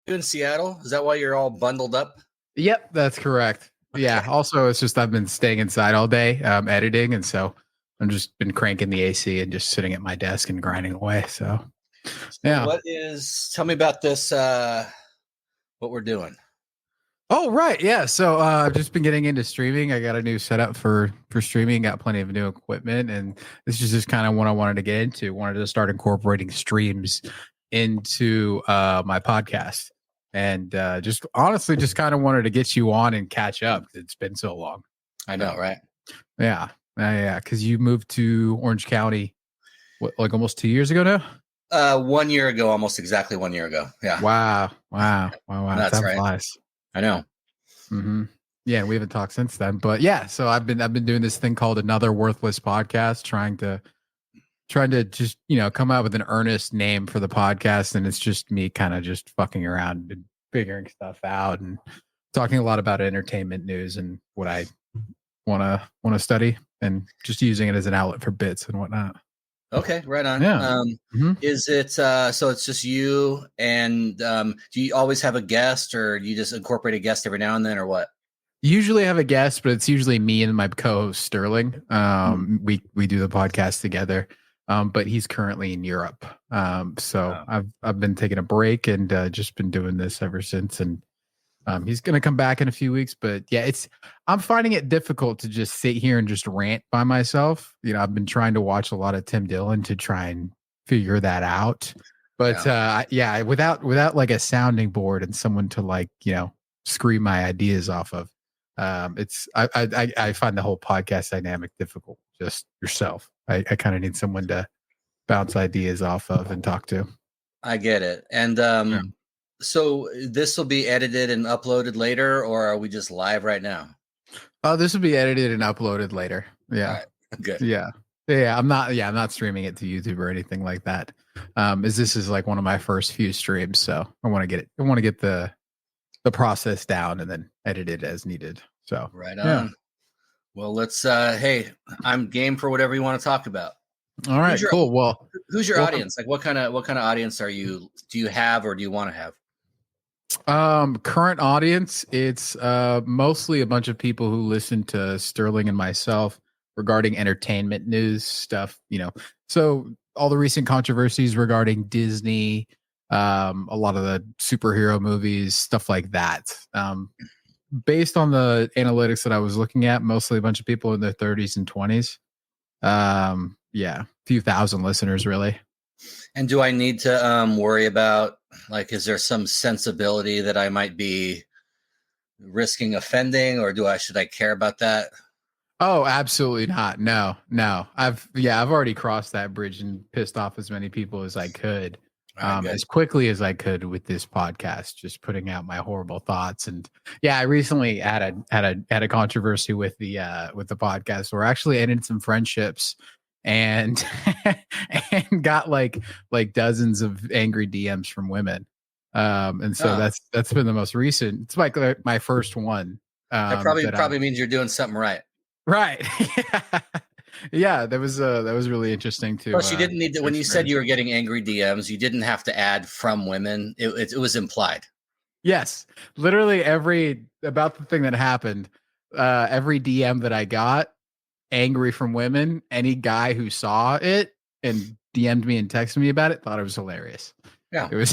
You in Seattle? Is that why you're all bundled up? Yep, that's correct. Yeah. Okay. Also, it's just I've been staying inside all day editing, and so I've just been cranking the AC and just sitting at my desk and grinding away. So So yeah. tell me about this, what we're doing. Oh right, yeah. So I've just been getting into streaming. I got a new setup for streaming. Got plenty of new equipment, and this is just kind of what I wanted to get into. Wanted to start incorporating streams into my podcast, and just honestly, just kind of wanted to get you on and catch up. It's been so long. I know, So, right? yeah, yeah. Because you moved to Orange County, what, like almost 2 years ago now? 1 year ago, almost exactly 1 year ago. Yeah. Wow. That's Time right. flies. I know. Mm-hmm. Yeah, we haven't talked since then, but yeah. So I've been doing this thing called Another Worthless Podcast, trying to just come out with an earnest name for the podcast, and it's just me kind of just fucking around and figuring stuff out and talking a lot about entertainment news and what I want to study, and just using it as an outlet for bits and whatnot. Okay, right on. Yeah. Is it so it's just you and do you always have a guest, or do you just incorporate a guest every now and then, or what? Usually have a guest, but it's usually me and my co-host Sterling. We do the podcast together. But he's currently in Europe. So I've been taking a break and just been doing this ever since. And he's gonna come back in a few weeks. But yeah, I'm finding it difficult to just sit here and just rant by myself. I've been trying to watch a lot of Tim Dillon to try and figure that out. But yeah, without like a sounding board and someone to scream my ideas off of, I find the whole podcast dynamic difficult. Just yourself. I kind of need someone to bounce ideas off of and talk to. I get it. And so this will be edited and uploaded later, or are we just live right now? Oh, this will be edited and uploaded later. Yeah. All right. Good. Yeah. I'm not streaming it to YouTube or anything like that. As this is like one of my first few streams, so I want to get the process down and then edit it as needed. So right on. Yeah. Well, let's hey, I'm game for whatever you want to talk about. All right, cool. Well, who's your audience? Like what kind of audience do you have, or do you want to have? Current audience, it's mostly a bunch of people who listen to Sterling and myself regarding entertainment news stuff, So all the recent controversies regarding Disney, a lot of the superhero movies, stuff like that. Based on the analytics that I was looking at, mostly a bunch of people in their 30s and 20s. Yeah, a few thousand listeners, really. And do I need to worry about, like, is there some sensibility that I might be risking offending, or should I care about that? Oh, absolutely not. No. I've already crossed that bridge and pissed off as many people as I could. As quickly as I could with this podcast, just putting out my horrible thoughts. And yeah, I recently had a controversy with the podcast where I actually ended some friendships and and got like dozens of angry DMs from women. And so that's been the most recent. It's like my first one. That probably means you're doing something right. Right. Yeah, that was really interesting too. Plus, you didn't need to. When you said you were getting angry DMs, you didn't have to add from women. It was implied. Yes, literally about the thing that happened. Every DM that I got, angry from women. Any guy who saw it and DM'd me and texted me about it thought it was hilarious. Yeah, it was.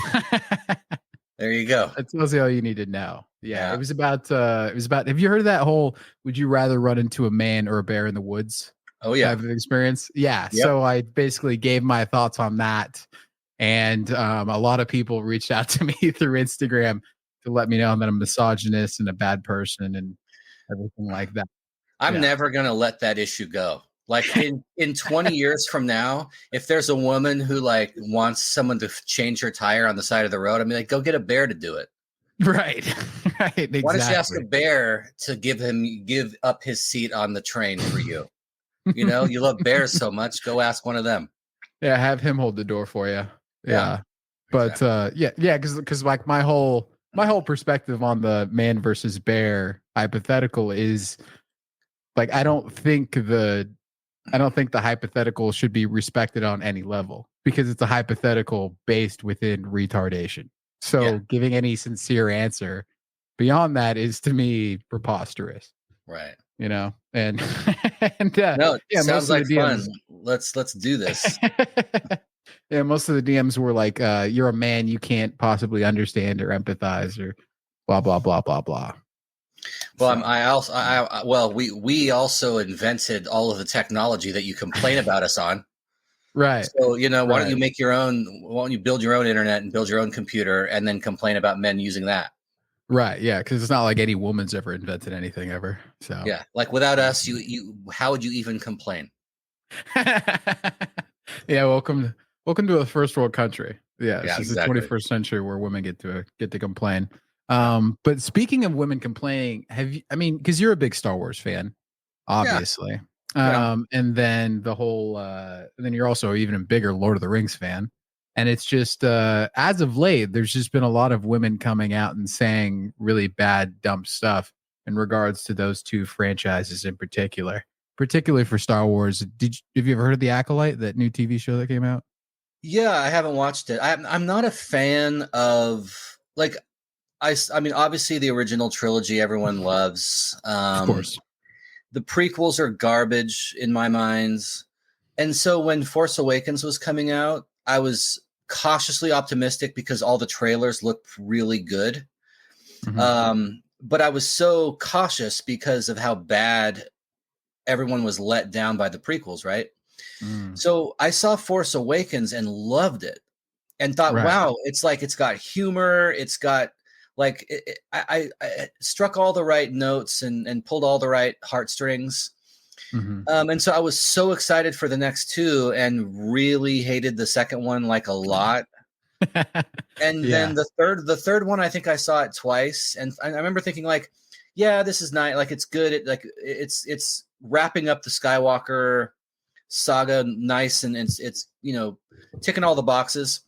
There you go. That tells you all you need to know. Yeah, it was about. Have you heard of that whole? Would you rather run into a man or a bear in the woods? Oh yeah, type of experience. Yeah. Yep. So I basically gave my thoughts on that, and a lot of people reached out to me through Instagram to let me know that I'm a misogynist and a bad person and everything like that. I'm never gonna let that issue go. Like in 20 years from now, if there's a woman who like wants someone to change her tire on the side of the road, I mean, like, go get a bear to do it. Right. Exactly. Why don't you ask a bear to give up his seat on the train for you? You love bears so much. Go ask one of them. Yeah, have him hold the door for you. Yeah. But exactly. Because like my whole perspective on the man versus bear hypothetical is like I don't think the hypothetical should be respected on any level because it's a hypothetical based within retardation. So giving any sincere answer beyond that is to me preposterous. Right. You know, and No, yeah, sounds most of like the fun. DMs. Let's do this. Yeah, most of the DMs were like, "You're a man, you can't possibly understand or empathize or blah blah blah blah blah." Well, So, well, we also invented all of the technology that you complain about us on. right, So, why don't right, you make your own? Why don't you build your own internet and build your own computer, and then complain about men using that? right. Yeah, because it's not like any woman's ever invented anything ever. So, Yeah, like without us, how would you even complain? yeah, welcome to a first world country. Yeah, it's Yeah, just the exactly. 21st century where women get to complain. Yeah. But speaking of women complaining, have you? I mean, because you're a big Star Wars fan, Yeah. obviously. Yeah. And then the whole then you're also even a bigger Lord of the Rings fan. And it's just as of late, there's just been a lot of women coming out and saying really bad, dumb stuff in regards to those two franchises in particular, particularly for Star Wars. Have you ever heard of the Acolyte, that new TV show that came out? Yeah, I haven't watched it. I'm not a fan of like I mean, obviously the original trilogy everyone loves. Of course. The prequels are garbage in my minds. And so when Force Awakens was coming out, I was cautiously optimistic because all the trailers looked really good. But I was so cautious because of how bad everyone was let down by the prequels, right? Mm. So I saw Force Awakens and loved it and thought, Right. wow, it's like it's got humor, it's got like I struck all the right notes and pulled all the right heartstrings. And so I was so excited for the next two and really hated the second one like a lot. And Yeah. then the third one, I think I saw it twice, and I remember thinking like, yeah, this is nice, like it's good. It's wrapping up the Skywalker saga nice, and it's ticking all the boxes.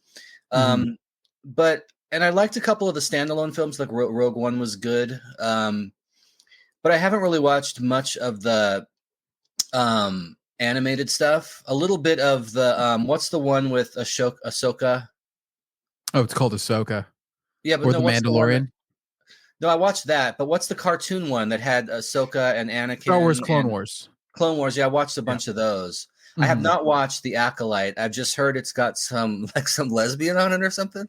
Mhm. But and I liked a couple of the standalone films, like Rogue One was good. But I haven't really watched much of the animated stuff. A little bit of the what's the one with Ahsoka? Oh, it's called Ahsoka Yeah, but or no, The what's the one that? Mandalorian. No, I watched that. But what's the cartoon one that had Ahsoka and Star Wars Anakin Clone and Wars. Clone Wars? Yeah, I watched a Yeah. bunch of those. I have Mhm. not watched The Acolyte. I've just heard it's got some some lesbian on it or something.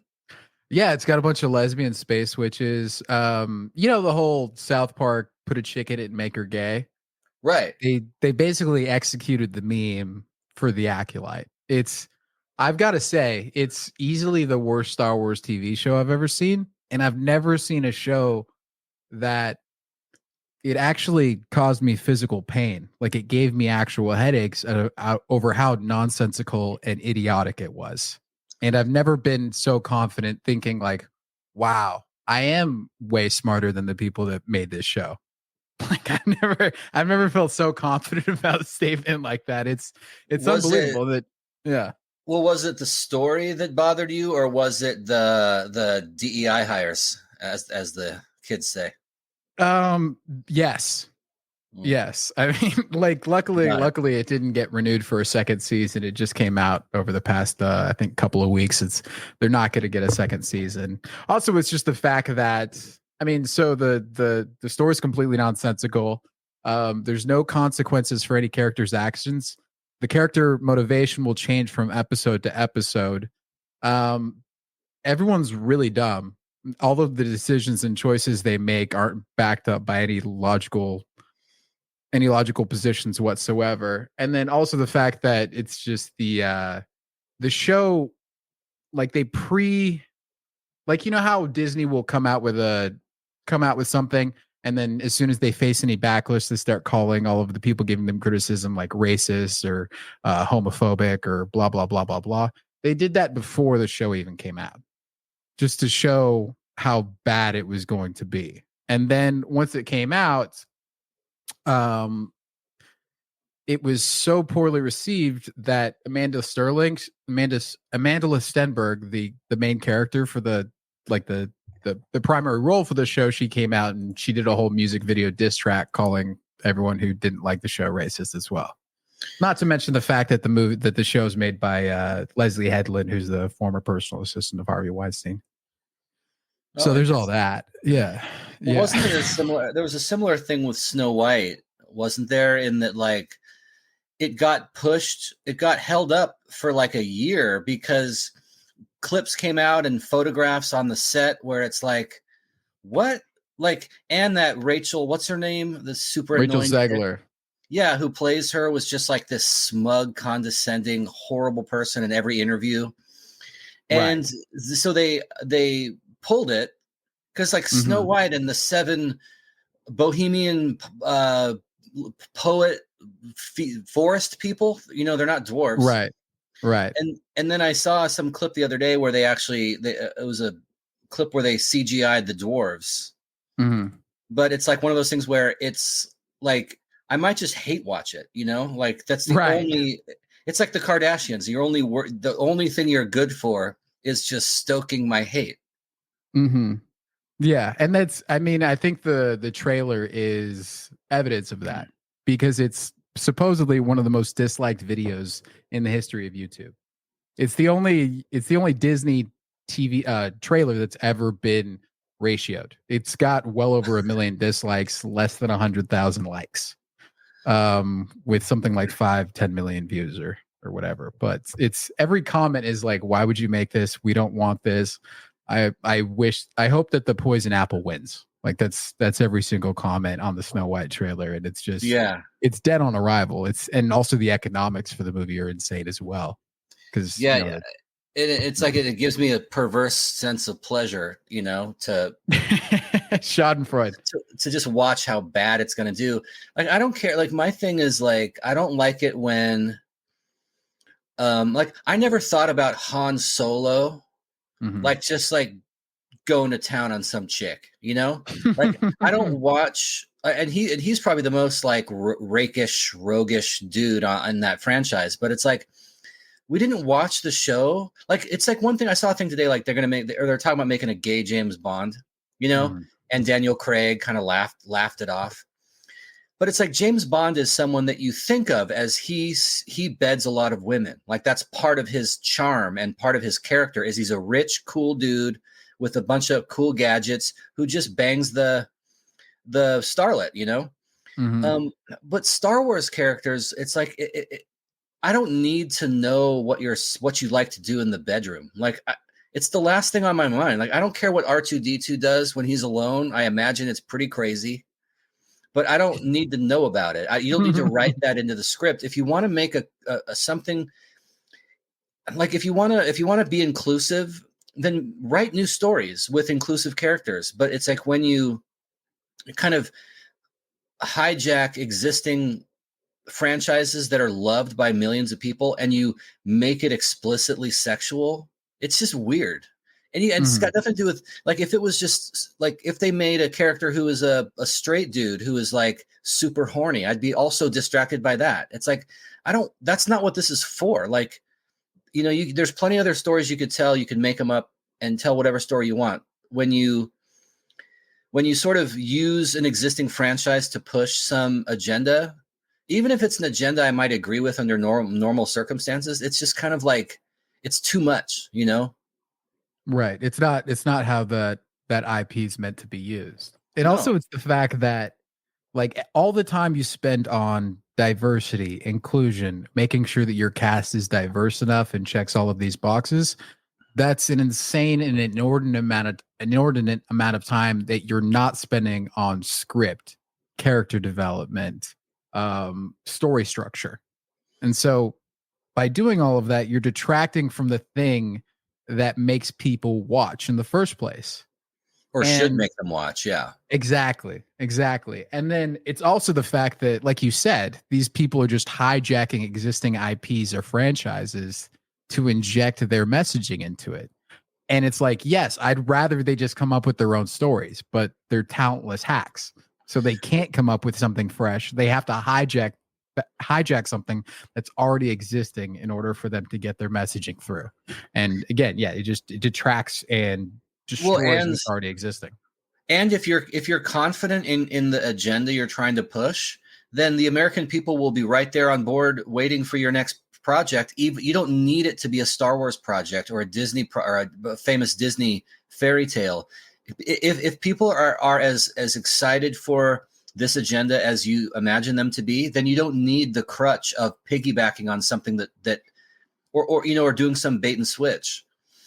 Yeah, it's got a bunch of lesbian space witches. The whole South Park put a chick in it and make her gay. Right. They basically executed the meme for the Acolyte. I've got to say, it's easily the worst Star Wars TV show I've ever seen, and I've never seen a show that it actually caused me physical pain. Like, it gave me actual headaches over how nonsensical and idiotic it was. And I've never been so confident thinking like, wow, I am way smarter than the people that made this show. Like, I've never felt so confident about a statement like that. It's Was it unbelievable that, yeah. Well, was it the story that bothered you, or was it the DEI hires, as the kids say? Yes. Mm, Yes. I mean, like, luckily, got it. luckily it didn't get renewed for a second season. It just came out over the past I think couple of weeks. They're not going to get a second season. Also, it's just the fact that, I mean, so the story is completely nonsensical. There's no consequences for any character's actions. The character motivation will change from episode to episode. Um, Everyone's really dumb. All of the decisions and choices they make aren't backed up by any logical positions whatsoever. And then also the fact that it's just the show, like, like, you know how Disney will come out with something, and then as soon as they face any backlash, they start calling all of the people giving them criticism like racist or homophobic or blah blah blah blah blah. They did that before the show even came out, just to show how bad it was going to be. And then once it came out, um, it was so poorly received that Amanda Stenberg, the main character for the primary role for the show, she came out and she did a whole music video diss track calling everyone who didn't like the show racist as well. Not to mention the fact that the show is made by Leslie Headland, who's the former personal assistant of Harvey Weinstein. So Oh, there's all that. Yeah. well, Yeah. wasn't there a similar? There was a similar thing with Snow White, wasn't there? In that, like, it got pushed, it got held up for like a year because clips came out and photographs on the set where it's like, what? Like, and that Rachel, what's her name? The super Rachel annoying chick. Zegler. Yeah, who plays her was just like this smug, condescending, horrible person in every interview. And so they pulled it because like Snow White and the seven bohemian poet forest people, they're not dwarves. Right. And then I saw some clip the other day where it was a clip where they CGI'd the dwarves. But it's like one of those things where it's like I might just hate watch it, like that's the only. It's like the Kardashians. The only thing you're good for is just stoking my hate. Yeah, and I think the trailer is evidence of that because it's supposedly one of the most disliked videos in the history of YouTube. It's the only Disney TV trailer that's ever been ratioed. It's got well over 1 million dislikes, less than 100,000 likes, with something like 5-10 million views or whatever. But it's every comment is like, why would you make this? We don't want this. I hope that the poison apple wins. Like that's every single comment on the Snow White trailer, and it's just it's dead on arrival. And also the economics for the movie are insane as well. Because it's like it gives me a perverse sense of pleasure, to Schadenfreude to just watch how bad it's going to do. Like I don't care. Like my thing is like I don't like it when, like I never thought about Han Solo, like just like going to town on some chick, like I don't watch. And he's probably the most like rakish, roguish dude in that franchise. But it's like, we didn't watch the show. Like, it's like one thing I saw a thing today, like they're talking about making a gay James Bond, and Daniel Craig kind of laughed it off. But it's like James Bond is someone that you think of as he beds a lot of women. Like that's part of his charm and part of his character is he's a rich, cool dude with a bunch of cool gadgets who just bangs the starlet, But Star Wars characters, it's like I don't need to know what you like to do in the bedroom. Like it's the last thing on my mind. Like I don't care what R2-D2 does when he's alone. I imagine it's pretty crazy, but I don't need to know about it. You don't need to write that into the script. If you want to make a something, like if you want to be inclusive, then write new stories with inclusive characters. But it's like when you kind of hijack existing franchises that are loved by millions of people and you make it explicitly sexual, it's just weird. And it's got nothing to do with, like, if it was just like if they made a character who is a straight dude who is like super horny, I'd be also distracted by that. It's like that's not what this is for. Like, there's plenty of other stories you could tell. You could make them up and tell whatever story you want. When you sort of use an existing franchise to push some agenda, even if it's an agenda I might agree with under normal circumstances, it's just kind of like it's too much, Right. It's not how that IP is meant to be used. And No. also it's the fact that like all the time you spend on diversity, inclusion, making sure that your cast is diverse enough and checks all of these boxes, that's an insane and inordinate amount of time that you're not spending on script, character development, story structure. And so by doing all of that, you're detracting from the thing that makes people watch in the first place. Or should make them watch, yeah. Exactly. And then it's also the fact that, like you said, these people are just hijacking existing IPs or franchises to inject their messaging into it. And it's like, yes, I'd rather they just come up with their own stories, but they're talentless hacks. So they can't come up with something fresh. They have to hijack something that's already existing in order for them to get their messaging through. And again, yeah, it detracts and destroys what's already existing. And if you're confident in the agenda you're trying to push, then the American people will be right there on board waiting for your next project. You don't need it to be a Star Wars project or a Disney or a famous Disney fairy tale. if people are as excited for this agenda as you imagine them to be, then you don't need the crutch of piggybacking on something that or doing some bait and switch.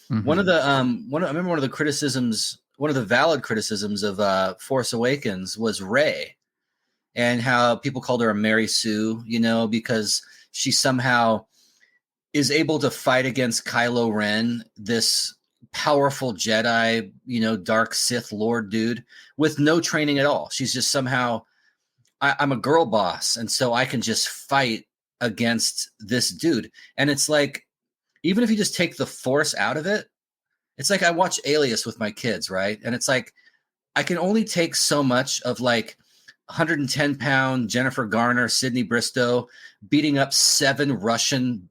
Mm-hmm. One of the I remember one of the valid criticisms of Force Awakens was Rey, and how people called her a Mary Sue, because she somehow is able to fight against Kylo Ren, this powerful Jedi, dark Sith Lord dude, with no training at all. She's just somehow, I'm a girl boss, and so I can just fight against this dude. And it's like, even if you just take the Force out of it, it's like I watch Alias with my kids, right? And it's like, I can only take so much of like 110-pound Jennifer Garner, Sydney Bristow beating up 7 Russian,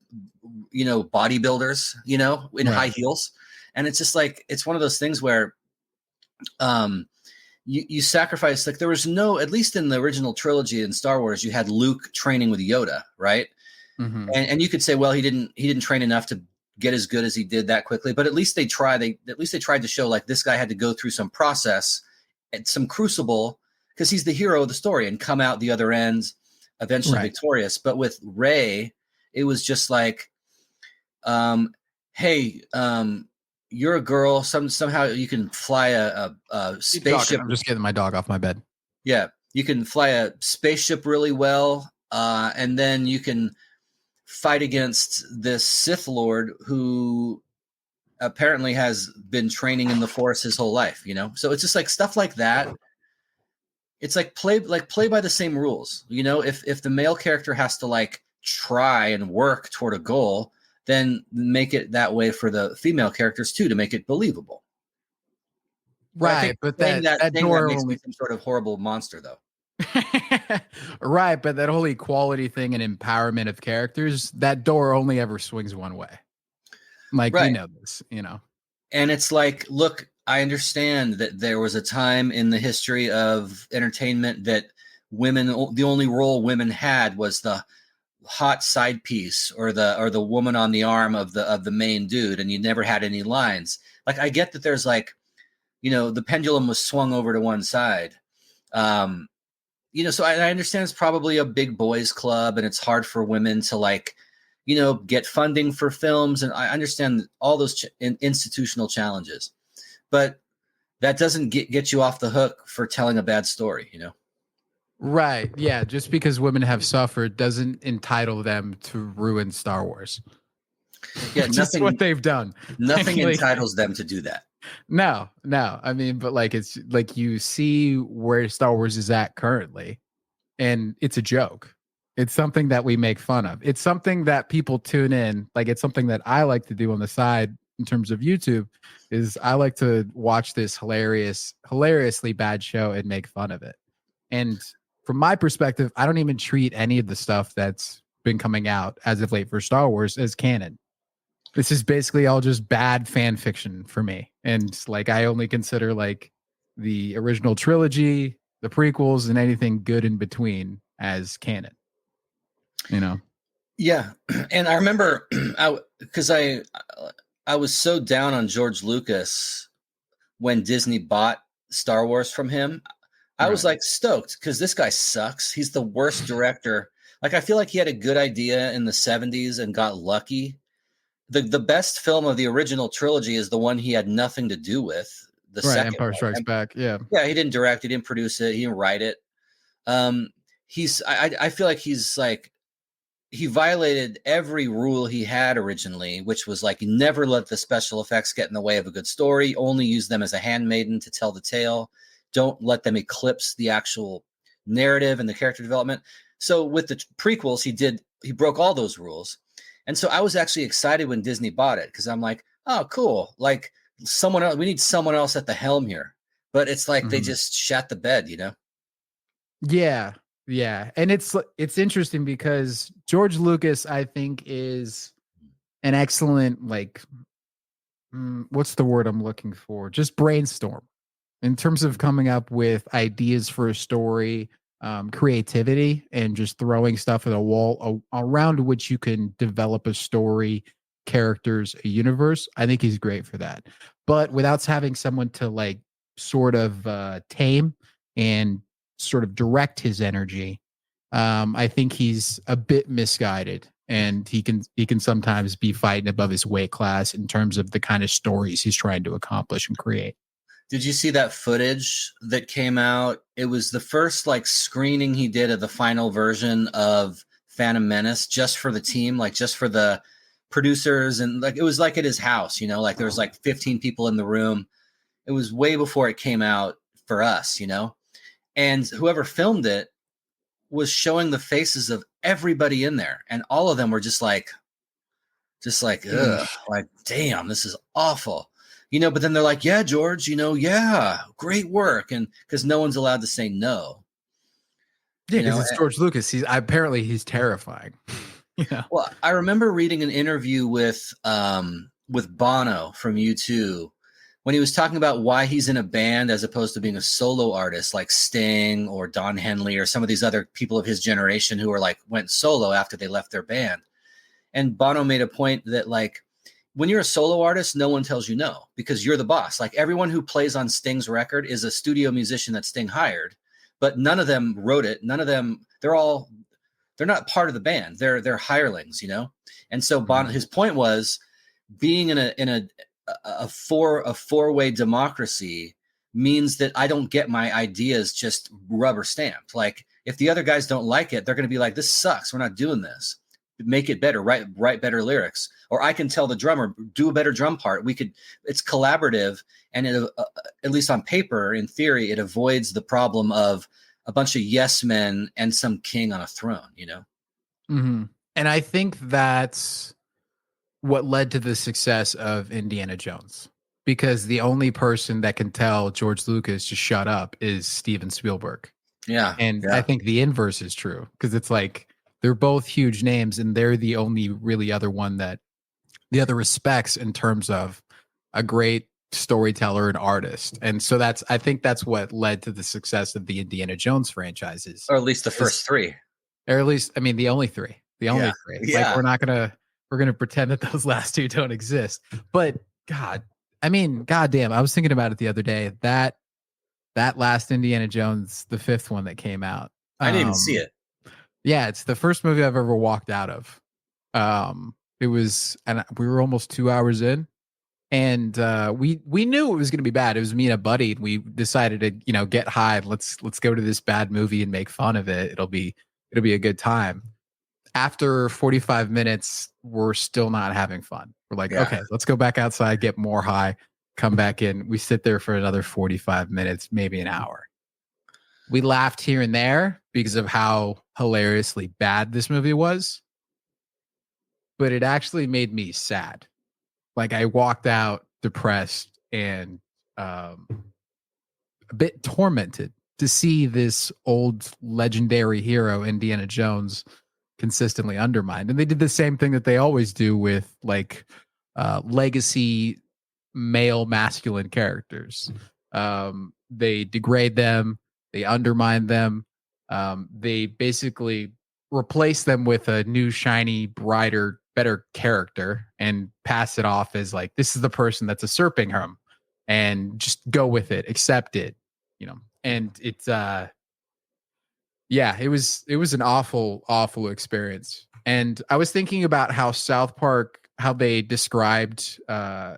bodybuilders, in high heels. And it's just like, it's one of those things where you sacrifice, like there was no, at least in the original trilogy in Star Wars, you had Luke training with Yoda, right? Mm-hmm. And you could say, well, he didn't train enough to get as good as he did that quickly, but at least they tried to show like this guy had to go through some process and some crucible, because he's the hero of the story, and come out the other end eventually victorious. But with Rey, it was just like, hey, you're a girl. Somehow you can fly a spaceship. I'm just getting my dog off my bed. Yeah, you can fly a spaceship really well, and then you can fight against this Sith Lord who apparently has been training in the Force his whole life. So it's just like stuff like that. It's like play by the same rules. If the male character has to like try and work toward a goal, then make it that way for the female characters too, to make it believable. Right, but that door makes me some sort of horrible monster, though. Right, but that whole equality thing and empowerment of characters, that door only ever swings one way. Like, we know this, And it's like, look, I understand that there was a time in the history of entertainment that women, the only role women had was the hot side piece or the woman on the arm of the main dude, and you never had any lines. Like, I get that there's like, the pendulum was swung over to one side. So I understand it's probably a big boys club and it's hard for women to like, get funding for films. And I understand all those institutional challenges, but that doesn't get you off the hook for telling a bad story, Right. Yeah. Just because women have suffered doesn't entitle them to ruin Star Wars. Yeah. That's what they've done. Nothing entitles them to do that. No. I mean, but like, it's like you see where Star Wars is at currently, and it's a joke. It's something that we make fun of. It's something that people tune in. Like, it's something that I like to do on the side in terms of YouTube, is I like to watch this hilariously bad show and make fun of it. And from my perspective, I don't even treat any of the stuff that's been coming out as of late for Star Wars as canon. This is basically all just bad fan fiction for me. And like, I only consider like the original trilogy, the prequels, and anything good in between as canon. Yeah. And I remember because I was so down on George Lucas when Disney bought Star Wars from him. I was like stoked because this guy sucks. He's the worst director. Like, I feel like he had a good idea in the 70s and got lucky. The best film of the original trilogy is the one he had nothing to do with. The second Empire Strikes Back. Yeah. Yeah. He didn't direct. He didn't produce it. He didn't write it. I feel like he's like, he violated every rule he had originally, which was like, never let the special effects get in the way of a good story. Only use them as a handmaiden to tell the tale. Don't let them eclipse the actual narrative and the character development. So with the prequels, he broke all those rules. And so I was actually excited when Disney bought it, because I'm like, oh, cool. Like, someone else, we need someone else at the helm here. But it's like they just shat the bed, Yeah. Yeah. And it's interesting because George Lucas, I think, is an excellent, like, what's the word I'm looking for? Just brainstorm in terms of coming up with ideas for a story, creativity, and just throwing stuff at a wall around which you can develop a story, characters, a universe. I think he's great for that. But without having someone to like sort of tame and sort of direct his energy. I think he's a bit misguided, and he can sometimes be fighting above his weight class in terms of the kind of stories he's trying to accomplish and create. Did you see that footage that came out? It was the first like screening he did of the final version of Phantom Menace, just for the team, like just for the producers, and like it was like at his house, you know, like there was like 15 people in the room. It was way before it came out for us, you know, and whoever filmed it was showing the faces of everybody in there, and all of them were just like, ugh, like, damn, this is awful, you know. But then they're like, yeah, George, you know, yeah, great work, and because no one's allowed to say no. Yeah, because it's George Lucas. He's terrifying. Yeah. Well, I remember reading an interview with Bono from U2 when he was talking about why he's in a band as opposed to being a solo artist like Sting or Don Henley or some of these other people of his generation who were like went solo after they left their band. And Bono made a point that like when you're a solo artist, no one tells you no because you're the boss. Like everyone who plays on Sting's record is a studio musician that Sting hired, but none of them wrote it. None of them, they're not part of the band. They're hirelings, you know? And so Bono, his point was being in a four-way democracy means that I don't get my ideas just rubber stamped. Like if the other guys don't like it, they're going to be like, this sucks. We're not doing this. Make it better, write better lyrics. Or I can tell the drummer, do a better drum part. It's collaborative. And it, at least on paper, in theory, it avoids the problem of a bunch of yes men and some king on a throne, you know? Mm-hmm. And I think that's what led to the success of Indiana Jones, because the only person that can tell George Lucas to shut up is Steven Spielberg. Yeah. And I think the inverse is true, because it's like they're both huge names and they're the only really other one that the other respects in terms of a great storyteller and artist. And so I think that's what led to the success of the Indiana Jones franchises. Or at least the first three. Or at least, I mean, the only three. Like we're gonna pretend that those last two don't exist. But goddamn, I was thinking about it the other day. That last Indiana Jones, the fifth one that came out. I didn't even see it. Yeah, it's the first movie I've ever walked out of. It was, and we were almost 2 hours in, and we knew it was gonna be bad. It was me and a buddy, and we decided to, you know, get high. Let's go to this bad movie and make fun of it. It'll be a good time. After 45 minutes, we're still not having fun. We're like, okay, let's go back outside, get more high, come back in. We sit there for another 45 minutes, maybe an hour. We laughed here and there because of how hilariously bad this movie was. But it actually made me sad. Like I walked out depressed and a bit tormented to see this old legendary hero, Indiana Jones, consistently undermined. And they did the same thing that they always do with like legacy male masculine characters. They degrade them, they undermine them, they basically replace them with a new shiny brighter better character and pass it off as like this is the person that's usurping him, and just go with it, accept it, you know. And it's yeah, it was an awful experience. And I was thinking about how South Park, how they described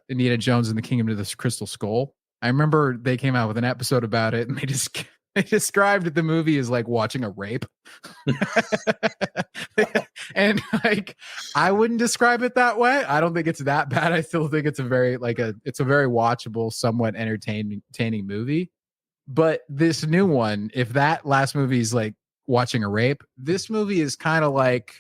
Indiana Jones and the Kingdom of the Crystal Skull. I remember they came out with an episode about it, and they described the movie as like watching a rape. And like I wouldn't describe it that way. I don't think it's that bad. I still think it's a very watchable, somewhat entertaining movie. But this new one, if that last movie is like watching a rape, this movie is kind of like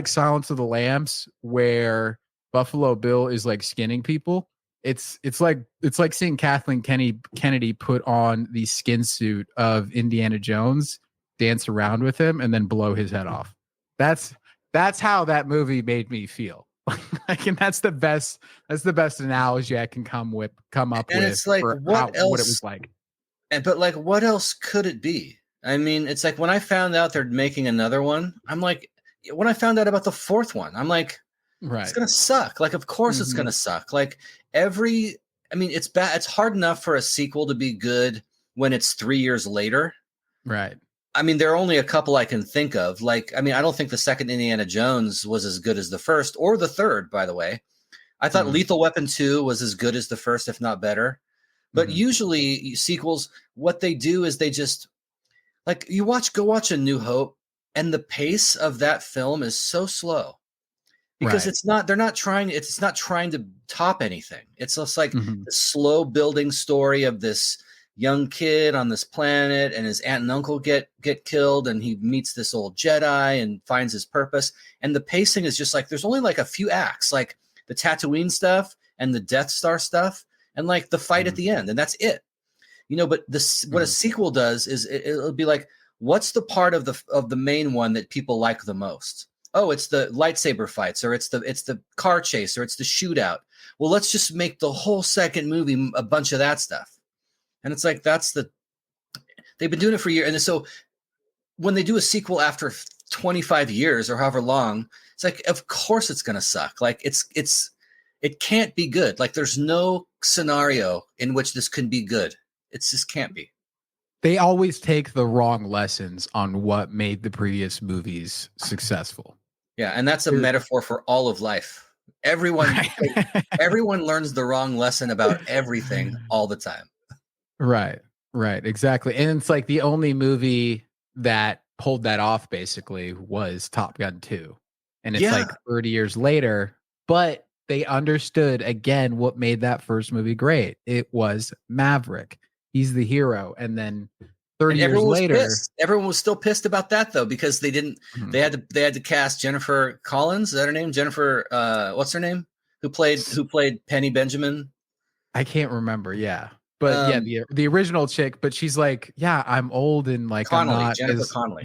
Silence of the Lambs, where Buffalo Bill is like skinning people. It's like seeing Kathleen Kennedy put on the skin suit of Indiana Jones, dance around with him, and then blow his head off. That's how that movie made me feel. Like, and that's the best analogy I can come up with. It's like what it was like. But like, what else could it be? I mean, it's like when I found out they're making another one, I'm like, when I found out about the fourth one, I'm like, right, it's gonna suck. Like, of course it's gonna suck. Like every I mean, it's bad. It's hard enough for a sequel to be good when it's 3 years later. Right. I mean, there are only a couple I can think of. Like, I mean, I don't think the second Indiana Jones was as good as the first or the third, by the way. I thought Lethal Weapon 2 was as good as the first, if not better. But usually sequels, what they do is they just like go watch A New Hope, and the pace of that film is so slow because Right. it's not trying to top anything. It's just like the slow building story of this young kid on this planet, and his aunt and uncle get killed, and he meets this old Jedi and finds his purpose. And the pacing is just like there's only like a few acts, like the Tatooine stuff and the Death Star stuff, and like the fight at the end, and that's it. But what a sequel does is it'll be like, what's the part of the main one that people like the most? Oh, it's the lightsaber fights, or it's the car chase, or it's the shootout. Well, let's just make the whole second movie a bunch of that stuff. And it's like they've been doing it for years. And so when they do a sequel after 25 years or however long, it's like, of course it's going to suck. Like it can't be good. Like there's no scenario in which this can be good. It just can't be. They always take the wrong lessons on what made the previous movies successful. Yeah, and that's a metaphor for all of life. Everyone learns the wrong lesson about everything all the time. Right, exactly. And it's like the only movie that pulled that off basically was Top Gun 2. And it's like 30 years later, but they understood again what made that first movie great. It was Maverick. He's the hero. And then 30 years later, everyone was still pissed about that though, because they didn't they had to cast Jennifer Collins, is that her name? Jennifer what's her name? Who played Penny Benjamin? I can't remember, yeah. But the original chick, but she's like, yeah, I'm old and like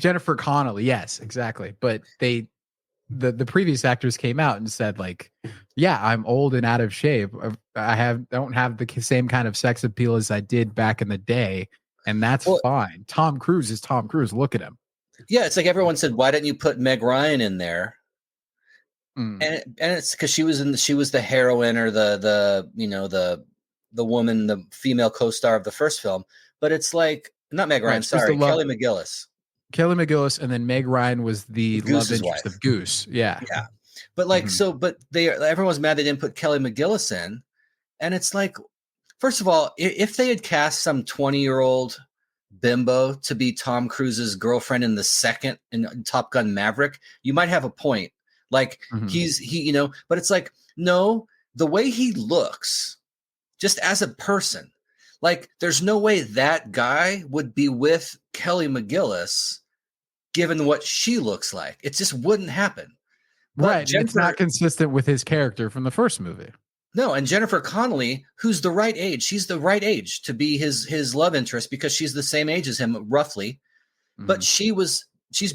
Jennifer Connelly, yes, exactly. But the previous actors came out and said like, yeah, I'm old and out of shape. Don't have the same kind of sex appeal as I did back in the day, and that's fine. Tom Cruise is Tom Cruise. Look at him. Yeah, it's like everyone said, why didn't you put Meg Ryan in there? And it's because she was the heroine, or the woman, the female co-star of the first film. But it's like, not Meg Ryan, sorry, Kelly McGillis. And then Meg Ryan was the love interest of Goose. Yeah. But like, everyone's mad they didn't put Kelly McGillis in. And it's like, first of all, if they had cast some 20-year-old bimbo to be Tom Cruise's girlfriend in the second in Top Gun Maverick, you might have a point. Like but it's like, no, the way he looks, just as a person, like there's no way that guy would be with Kelly McGillis given what she looks like. It just wouldn't happen. Right. It's not consistent with his character from the first movie. No, and Jennifer Connelly, who's the right age, she's the right age to be his love interest because she's the same age as him, roughly. But she's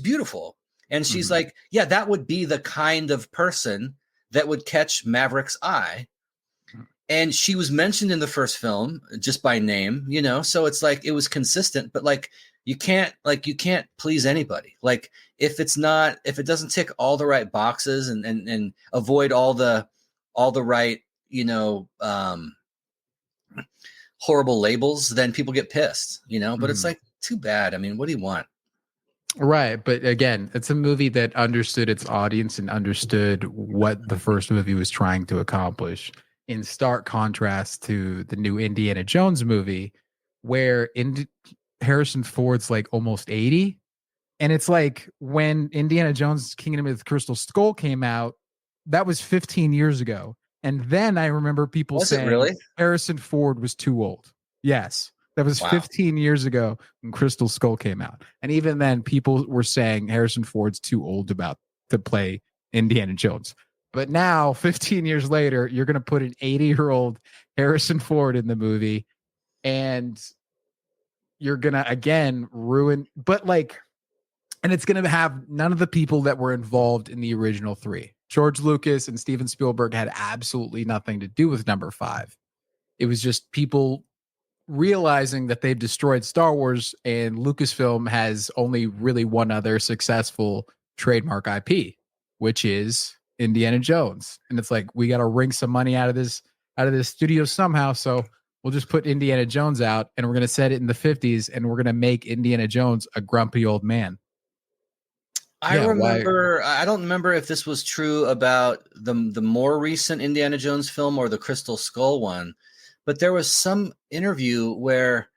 beautiful. And she's like, yeah, that would be the kind of person that would catch Maverick's eye. And she was mentioned in the first film just by name, so it's like it was consistent, but like you can't please anybody. Like if it doesn't tick all the right boxes and avoid all the right, horrible labels, then people get pissed, but it's like, too bad. I mean, what do you want? Right. But again, it's a movie that understood its audience and understood what the first movie was trying to accomplish, in stark contrast to the new Indiana Jones movie, where Harrison Ford's like almost 80. And it's like when Indiana Jones Kingdom of the Crystal Skull came out, that was 15 years ago. And then I remember people saying Harrison Ford was too old. Yes. That was 15 years ago when Crystal Skull came out. And even then, people were saying Harrison Ford's too old to play Indiana Jones. But now, 15 years later, you're going to put an 80-year-old Harrison Ford in the movie, and you're going to, again, ruin... But like... And it's going to have none of the people that were involved in the original three. George Lucas and Steven Spielberg had absolutely nothing to do with number 5. It was just people realizing that they've destroyed Star Wars, and Lucasfilm has only really one other successful trademark IP, which is Indiana Jones. And it's like, we got to wring some money out of this out of this studio somehow. So we'll just put Indiana Jones out, and we're going to set it in the 50s, and we're going to make Indiana Jones a grumpy old man. I don't remember if this was true about the more recent Indiana Jones film or the Crystal Skull one, but there was some interview where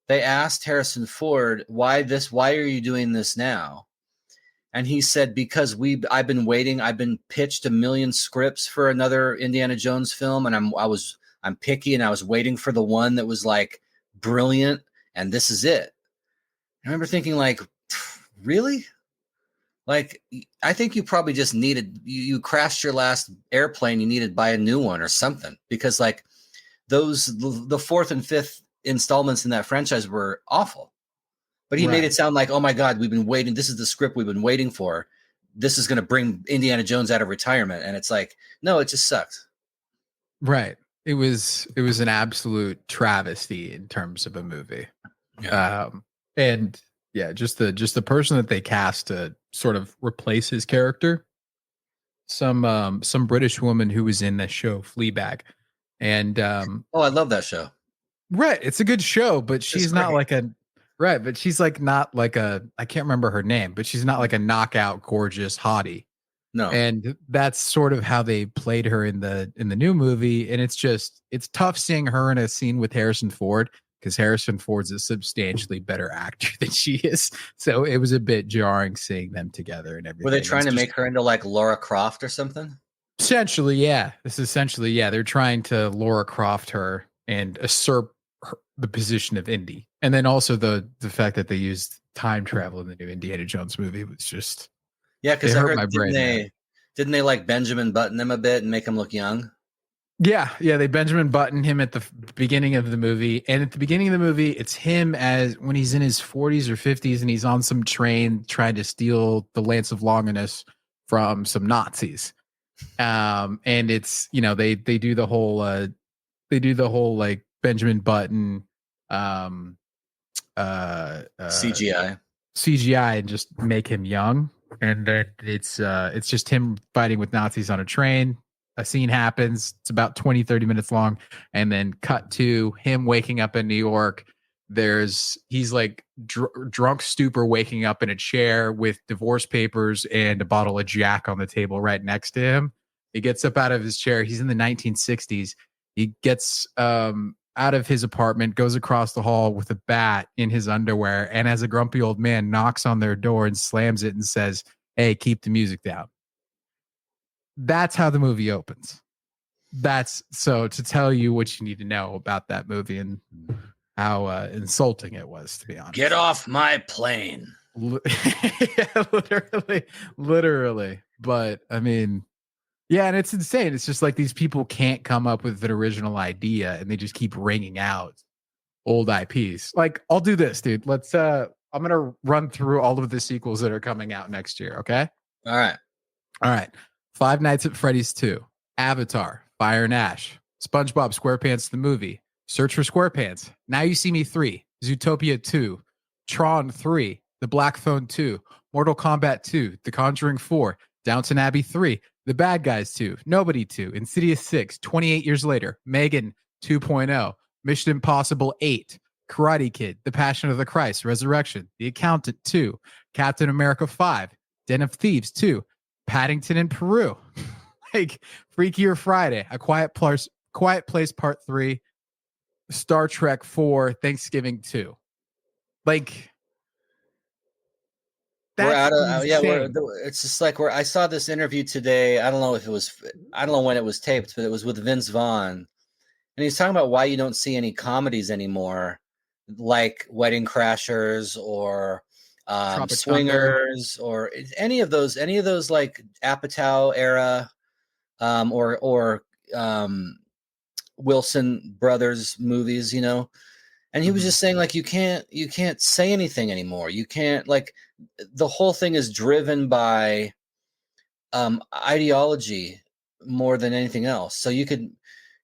they asked Harrison Ford, why are you doing this now? And he said, because I've been waiting. I've been pitched 1 million scripts for another Indiana Jones film, and I'm picky, and I was waiting for the one that was like brilliant, and this is it. I remember thinking, like, really? Like, I think you probably just needed, you crashed your last airplane, you needed to buy a new one or something, because like the fourth and fifth installments in that franchise were awful. But he made it sound like, oh my God, we've been waiting. This is the script we've been waiting for. This is going to bring Indiana Jones out of retirement. And it's like, no, it just sucked. Right. It was an absolute travesty in terms of a movie. Yeah. And yeah, just the person that they cast to sort of replace his character. Some British woman who was in the show Fleabag. And I love that show. Right. It's a good show, but she's not like a right, but she's like not like a I can't remember her name, but she's not like a knockout gorgeous hottie. No. And that's sort of how they played her in the new movie. And it's tough seeing her in a scene with Harrison Ford, because Harrison Ford's a substantially better actor than she is. So it was a bit jarring seeing them together and everything. Were they trying to make her into like Laura Croft or something? Essentially, yeah. They're trying to Laura Croft her and usurp the position of Indy. And then also the fact that they used time travel in the new Indiana Jones movie was just... Yeah, because I heard, didn't they like Benjamin Button him a bit and make him look young? Yeah, they Benjamin Button him at the beginning of the movie. And at the beginning of the movie, it's him as when he's in his 40s or 50s and he's on some train trying to steal the Lance of Longinus from some Nazis. And it's, they do the whole like Benjamin Button CGI and just make him young. And then it's just him fighting with Nazis on a train. A scene happens. It's about 20-30 minutes long. And then cut to him waking up in New York. He's like drunk stupor waking up in a chair with divorce papers and a bottle of Jack on the table right next to him. He gets up out of his chair. He's in the 1960s. He gets out of his apartment, goes across the hall with a bat in his underwear, and as a grumpy old man knocks on their door and slams it and says, "Hey, keep the music down." That's how the movie opens. That's so to tell you what you need to know about that movie and how insulting it was, to be honest. Get off my plane. Yeah, literally. But I mean, yeah, and it's insane. It's just like these people can't come up with an original idea, and they just keep wringing out old IPs. Like, I'll do this, dude. I'm gonna run through all of the sequels that are coming out next year. Okay. All right. Five Nights at Freddy's 2, Avatar, Fire and Ash, SpongeBob SquarePants the movie, Search for SquarePants, Now You See Me 3, Zootopia 2, Tron 3, The Black Phone 2, Mortal Kombat 2, The Conjuring 4, Downton Abbey 3, The Bad Guys 2, Nobody 2, Insidious 6, 28 Years Later, Megan 2.0, Mission Impossible 8, Karate Kid, The Passion of the Christ, Resurrection, The Accountant 2, Captain America 5, Den of Thieves 2, Paddington in Peru, like Freakier Friday, A Quiet Place Part 3, Star Trek 4, Thanksgiving 2. Like, we're out of it's just like I saw this interview today. I don't know when it was taped, but it was with Vince Vaughn, and he's talking about why you don't see any comedies anymore, like Wedding Crashers or Swingers or any of those like Apatow era or Wilson Brothers movies, and he was just saying, like, you can't say anything anymore. You can't, like, the whole thing is driven by ideology more than anything else. So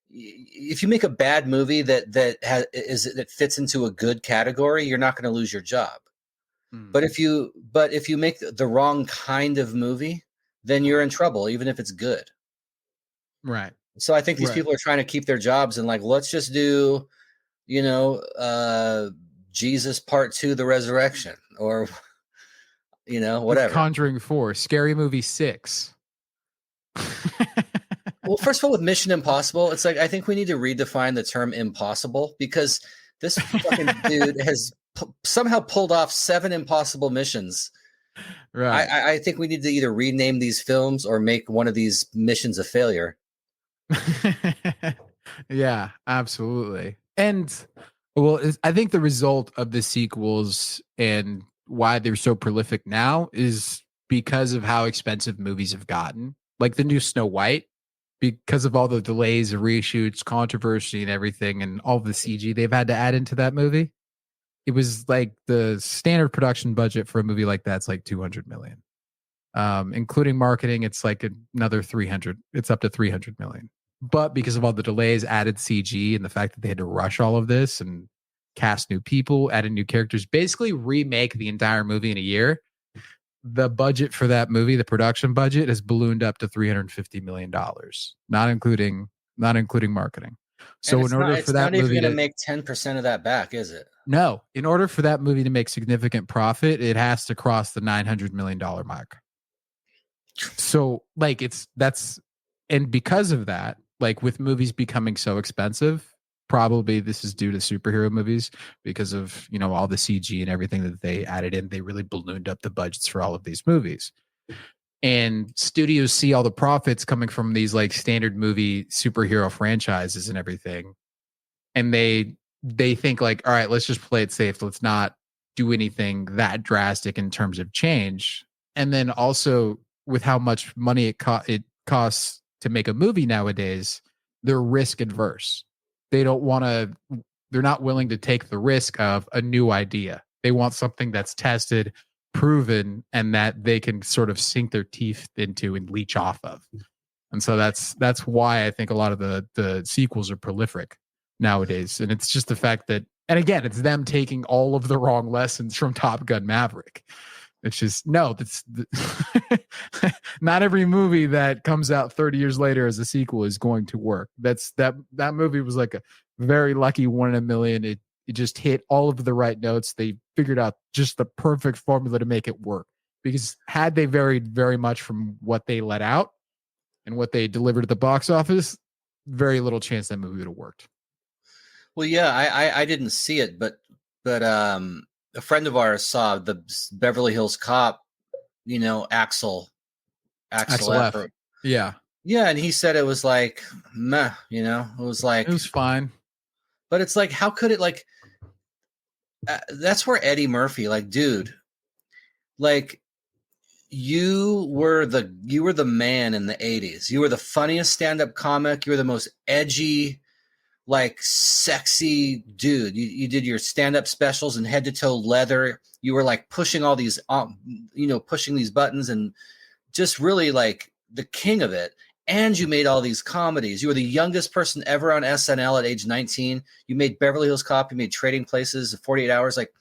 if you make a bad movie that fits into a good category, you're not going to lose your job. But if you make the wrong kind of movie, then you're in trouble, even if it's good. Right. So I think these Right. people are trying to keep their jobs and like, let's just do, you know, Jesus Part 2, the resurrection, or, you know, The whatever. Conjuring 4, Scary Movie 6. Well, first of all, with Mission Impossible, it's like, I think we need to redefine the term impossible, because this fucking dude has somehow pulled off 7 impossible missions. Right. I think we need to either rename these films or make one of these missions a failure. Yeah, absolutely. And well, I think the result of the sequels and why they're so prolific now is because of how expensive movies have gotten. Like the new Snow White, because of all the delays, reshoots, controversy, and everything, and all the CG they've had to add into that movie. It was like the standard production budget for a movie like that's like 200 million. Including marketing, it's like another 300. It's up to 300 million. But because of all the delays, added CG, and the fact that they had to rush all of this and cast new people, added new characters, basically remake the entire movie in a year, the budget for that movie, the production budget, has ballooned up to $350 million, not including marketing. And So in order for it's that not even movie going to to make 10% of that back, is it? no, in order for that movie to make significant profit, it has to cross the $900 million mark. So like and because of that, like with movies becoming so expensive, probably this is due to superhero movies because of, all the CG and everything that they added in. They really ballooned up the budgets for all of these movies. And studios see all the profits coming from these like standard movie superhero franchises and everything. And they think like, all right, let's just play it safe. Let's not do anything that drastic in terms of change. And then also with how much money it costs to make a movie nowadays, they're risk adverse. They don't want to. They're not willing to take the risk of a new idea. They want something that's tested, proven, and that they can sort of sink their teeth into and leech off of. And so that's why I think a lot of the sequels are prolific nowadays. And it's just the fact that, and again, it's them taking all of the wrong lessons from Top Gun Maverick. It's just no, that's not every movie that comes out 30 years later as a sequel is going to work. That movie was like a very lucky 1 in a million. It just hit all of the right notes. They figured out just the perfect formula to make it work. Because had they varied very much from what they let out and what they delivered at the box office, very little chance that movie would have worked. Well, yeah, I didn't see it, but a friend of ours saw the Beverly Hills Cop, Axel F. F. Yeah. Yeah, and he said it was like meh, it was like, it was fine. But it's like, how could it like? That's where Eddie Murphy, like, dude, like you were the man in the 80s. You were the funniest stand-up comic. You were the most edgy, like sexy dude. You did your stand-up specials in head-to-toe leather. You were like pushing all these pushing these buttons and just really like the king of it. And you made all these comedies. You were the youngest person ever on SNL at age 19. You made Beverly Hills Cop. You made Trading Places, 48 Hours. Like,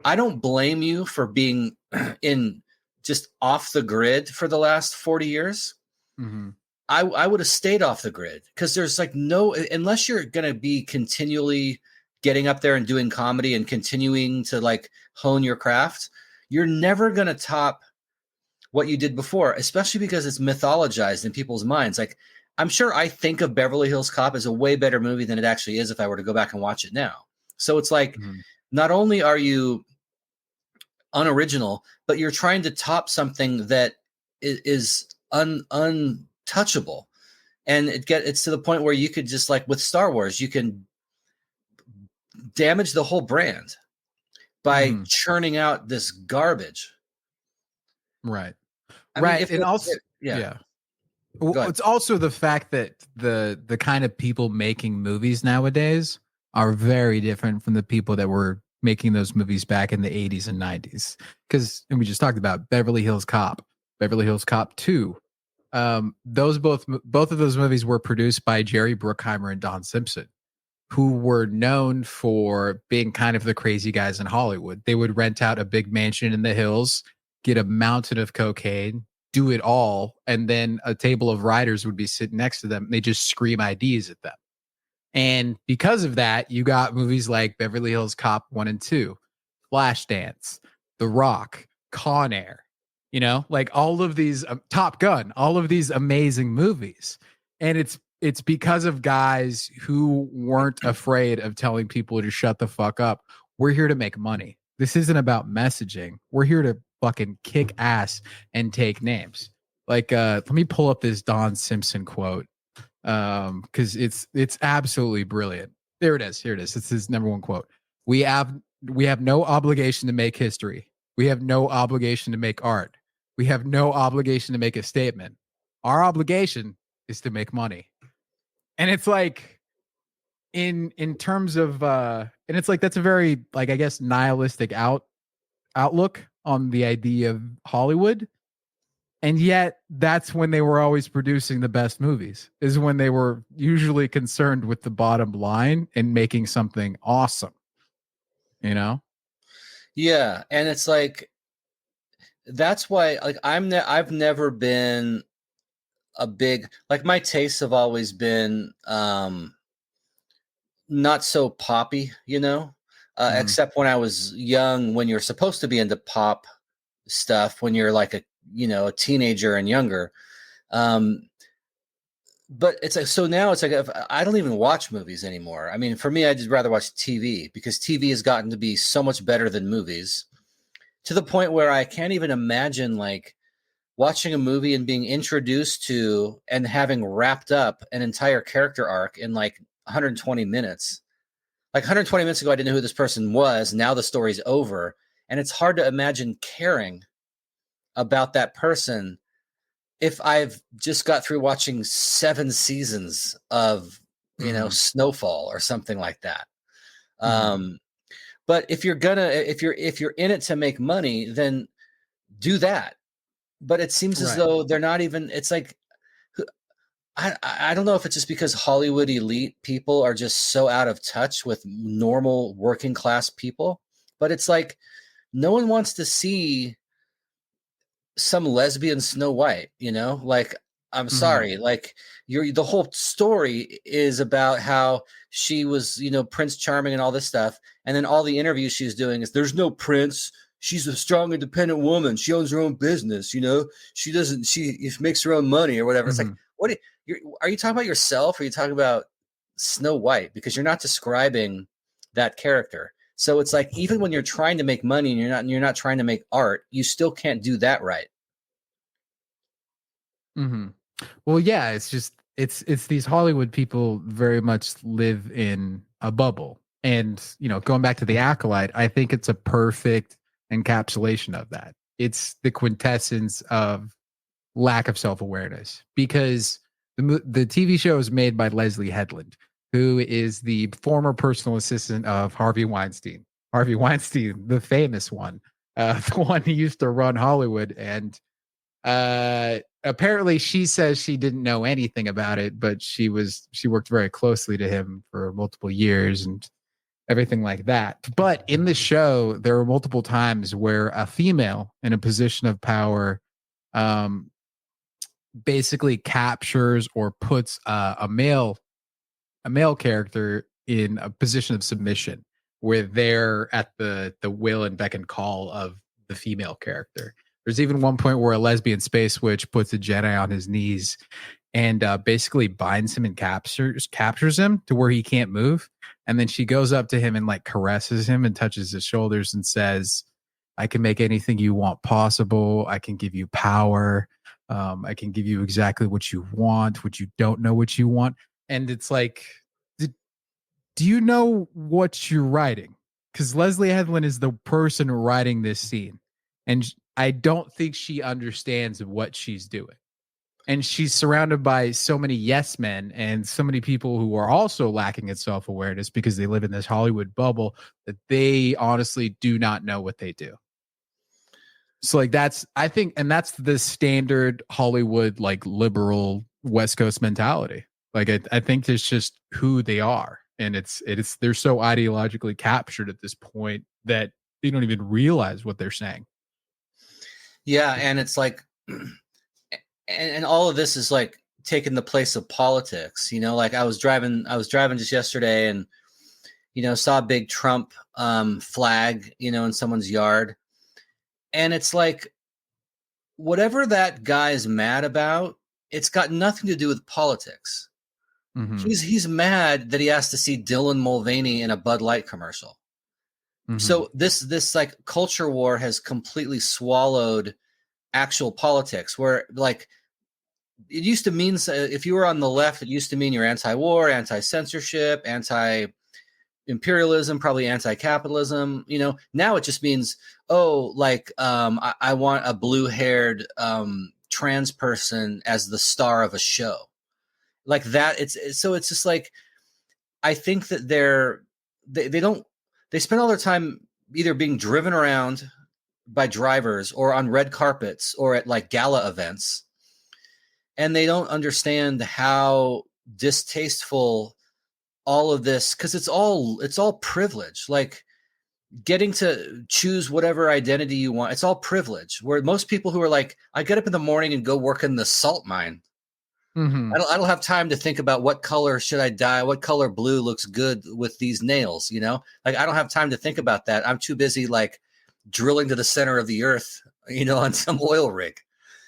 I don't blame you for being in just off the grid for the last 40 years. Mm-hmm. I would have stayed off the grid because there's like unless you're going to be continually getting up there and doing comedy and continuing to like hone your craft, you're never going to top what you did before, especially because it's mythologized in people's minds. Like, I'm sure I think of Beverly Hills Cop as a way better movie than it actually is if I were to go back and watch it now. So it's like, not only are you unoriginal, but you're trying to top something that is untouchable. And it's to the point where you could just, like with Star Wars, you can damage the whole brand by churning out this garbage. Right. I mean, And also, yeah. Well, it's also the fact that the kind of people making movies nowadays are very different from the people that were making those movies back in the 80s and 90s. Because, and we just talked about Beverly Hills Cop, Beverly Hills Cop 2. Those both of those movies were produced by Jerry Bruckheimer and Don Simpson, who were known for being kind of the crazy guys in Hollywood. They would rent out a big mansion in the hills, get a mountain of cocaine, do it all, and then a table of writers would be sitting next to them. And they just scream ideas at them. And because of that, you got movies like Beverly Hills Cop 1 and 2, Flashdance, The Rock, Con Air, like all of these, Top Gun, all of these amazing movies. And it's because of guys who weren't afraid of telling people to shut the fuck up. We're here to make money. This isn't about messaging. We're here to fucking kick ass and take names. Like, let me pull up this Don Simpson quote, because it's absolutely brilliant. Here it is. It's his number one quote. We have no obligation to make history. We have no obligation to make art. We have no obligation to make a statement. Our obligation is to make money. And it's like, in terms of and it's like, that's a very, like, I guess, nihilistic outlook on the idea of Hollywood. And yet that's when they were always producing the best movies, is when they were usually concerned with the bottom line and making something awesome, Yeah. And it's like, that's why, like, I've never been a big, like, my tastes have always been not so poppy, except when I was young, when you're supposed to be into pop stuff, when you're like a teenager and younger. But it's like, so now it's like, I don't even watch movies anymore. I mean, for me, I'd just rather watch TV, because TV has gotten to be so much better than movies, to the point where I can't even imagine, like, watching a movie and being introduced to and having wrapped up an entire character arc in like 120 minutes. Like, 120 minutes ago, I didn't know who this person was. Now the story's over. And it's hard to imagine caring about that person if I've just got through watching 7 seasons of, Snowfall or something like that. But if you're in it to make money, then do that. But it seems as though they're not even, it's like, I don't know if it's just because Hollywood elite people are just so out of touch with normal working class people, but it's like, no one wants to see some lesbian Snow White, like, I'm sorry, like, the whole story is about how she was, Prince Charming and all this stuff. And then all the interviews she's doing is, there's no prince. She's a strong, independent woman. She owns her own business. She makes her own money or whatever. It's like, are you talking about yourself? Or are you talking about Snow White? Because you're not describing that character. So it's like, even when you're trying to make money and you're not trying to make art, you still can't do that right. Well, yeah, it's just, it's these Hollywood people very much live in a bubble. And, going back to The Acolyte, I think it's a perfect encapsulation of that. It's the quintessence of lack of self-awareness, because the TV show is made by Leslie Headland, who is the former personal assistant of Harvey Weinstein. Harvey Weinstein, the famous one, the one who used to run Hollywood. And apparently she says she didn't know anything about it, but she worked very closely to him for multiple years and everything like that. But in the show, there were multiple times where a female in a position of power basically captures or puts a male character in a position of submission, where they're at the will and beck and call of the female character. There's even one point where a lesbian space witch puts a Jedi on his knees and basically binds him and captures him to where he can't move. And then she goes up to him and like caresses him and touches his shoulders and says, I can make anything you want possible. I can give you power. I can give you exactly what you want, what you don't know what you want. And it's like, do you know what you're writing? Because Leslie Headland is the person writing this scene. And I don't think she understands what she's doing. And she's surrounded by so many yes men and so many people who are also lacking in self-awareness because they live in this Hollywood bubble that they honestly do not know what they do. So like that's the standard Hollywood, like liberal West Coast mentality. Like I think it's just who they are. And they're so ideologically captured at this point that they don't even realize what they're saying. Yeah. And it's like, and all of this is like taking the place of politics. Like I was driving just yesterday, and saw a big Trump flag, in someone's yard, and it's like whatever that guy's mad about, it's got nothing to do with politics. Mm-hmm. He's mad that he has to see Dylan Mulvaney in a Bud Light commercial. Mm-hmm. So this like culture war has completely swallowed actual politics, where like it used to mean, if you were on the left, it used to mean you're anti-war, anti-censorship, anti-imperialism, probably anti-capitalism. Now it just means, I want a blue-haired trans person as the star of a show like that. It's just like, I think that they spend all their time either being driven around by drivers or on red carpets or at like gala events, and they don't understand how distasteful all of this, because it's all privilege. Like getting to choose whatever identity you want, it's all privilege. Where most people who are like, I get up in the morning and go work in the salt mine. Mm-hmm. I don't have time to think about what color should I dye, what color blue looks good with these nails, like I don't have time to think about that. I'm too busy like drilling to the center of the earth, on some oil rig.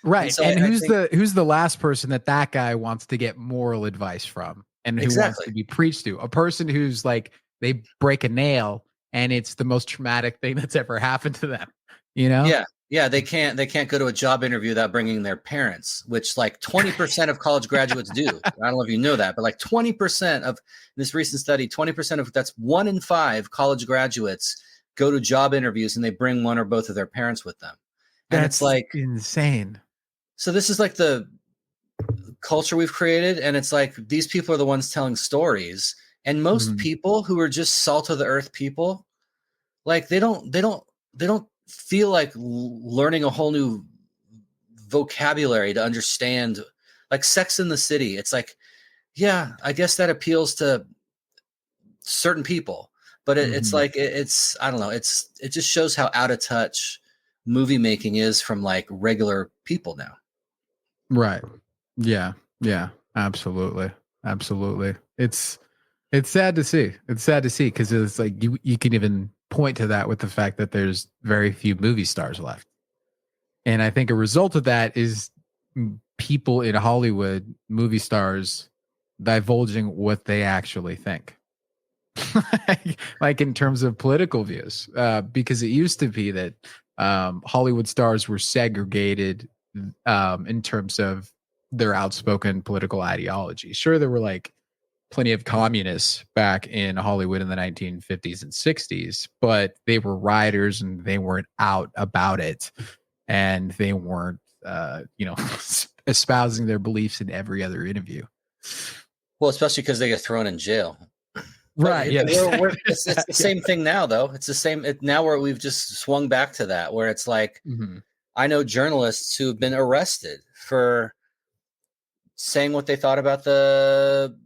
Right. So and I who's think, who's the last person that guy wants to get moral advice from, and who wants to be preached to? A person who's like, they break a nail and it's the most traumatic thing that's ever happened to them, Yeah, they can't go to a job interview without bringing their parents, which like 20% of college graduates do. I don't know if you know that, but like 20% of this recent study, 20% of, that's 1 in 5 college graduates go to job interviews and they bring one or both of their parents with them. And that's it's like insane. So this is like the culture we've created, and it's like these people are the ones telling stories, and most people who are just salt of the earth people, like they don't feel like learning a whole new vocabulary to understand, like Sex in the City. It's like, yeah, I guess that appeals to certain people, but it's like it's I don't know, it just shows how out of touch movie making is from like regular people now. Right. Yeah. Yeah. Absolutely. Absolutely. It's sad to see. It's sad to see, because it's like you can even point to that with the fact that there's very few movie stars left. And I think a result of that is people in Hollywood, movie stars, divulging what they actually think. like in terms of political views, because it used to be that Hollywood stars were segregated in terms of their outspoken political ideology. Sure, there were like plenty of communists back in Hollywood in the 1950s and 60s, but they were writers and they weren't out about it, and they weren't, espousing their beliefs in every other interview. Well, especially because they get thrown in jail. Right. Yeah. It's the same thing now, though. It's the same now, where we've just swung back to that, where it's like, I know journalists who've been arrested for saying what they thought about the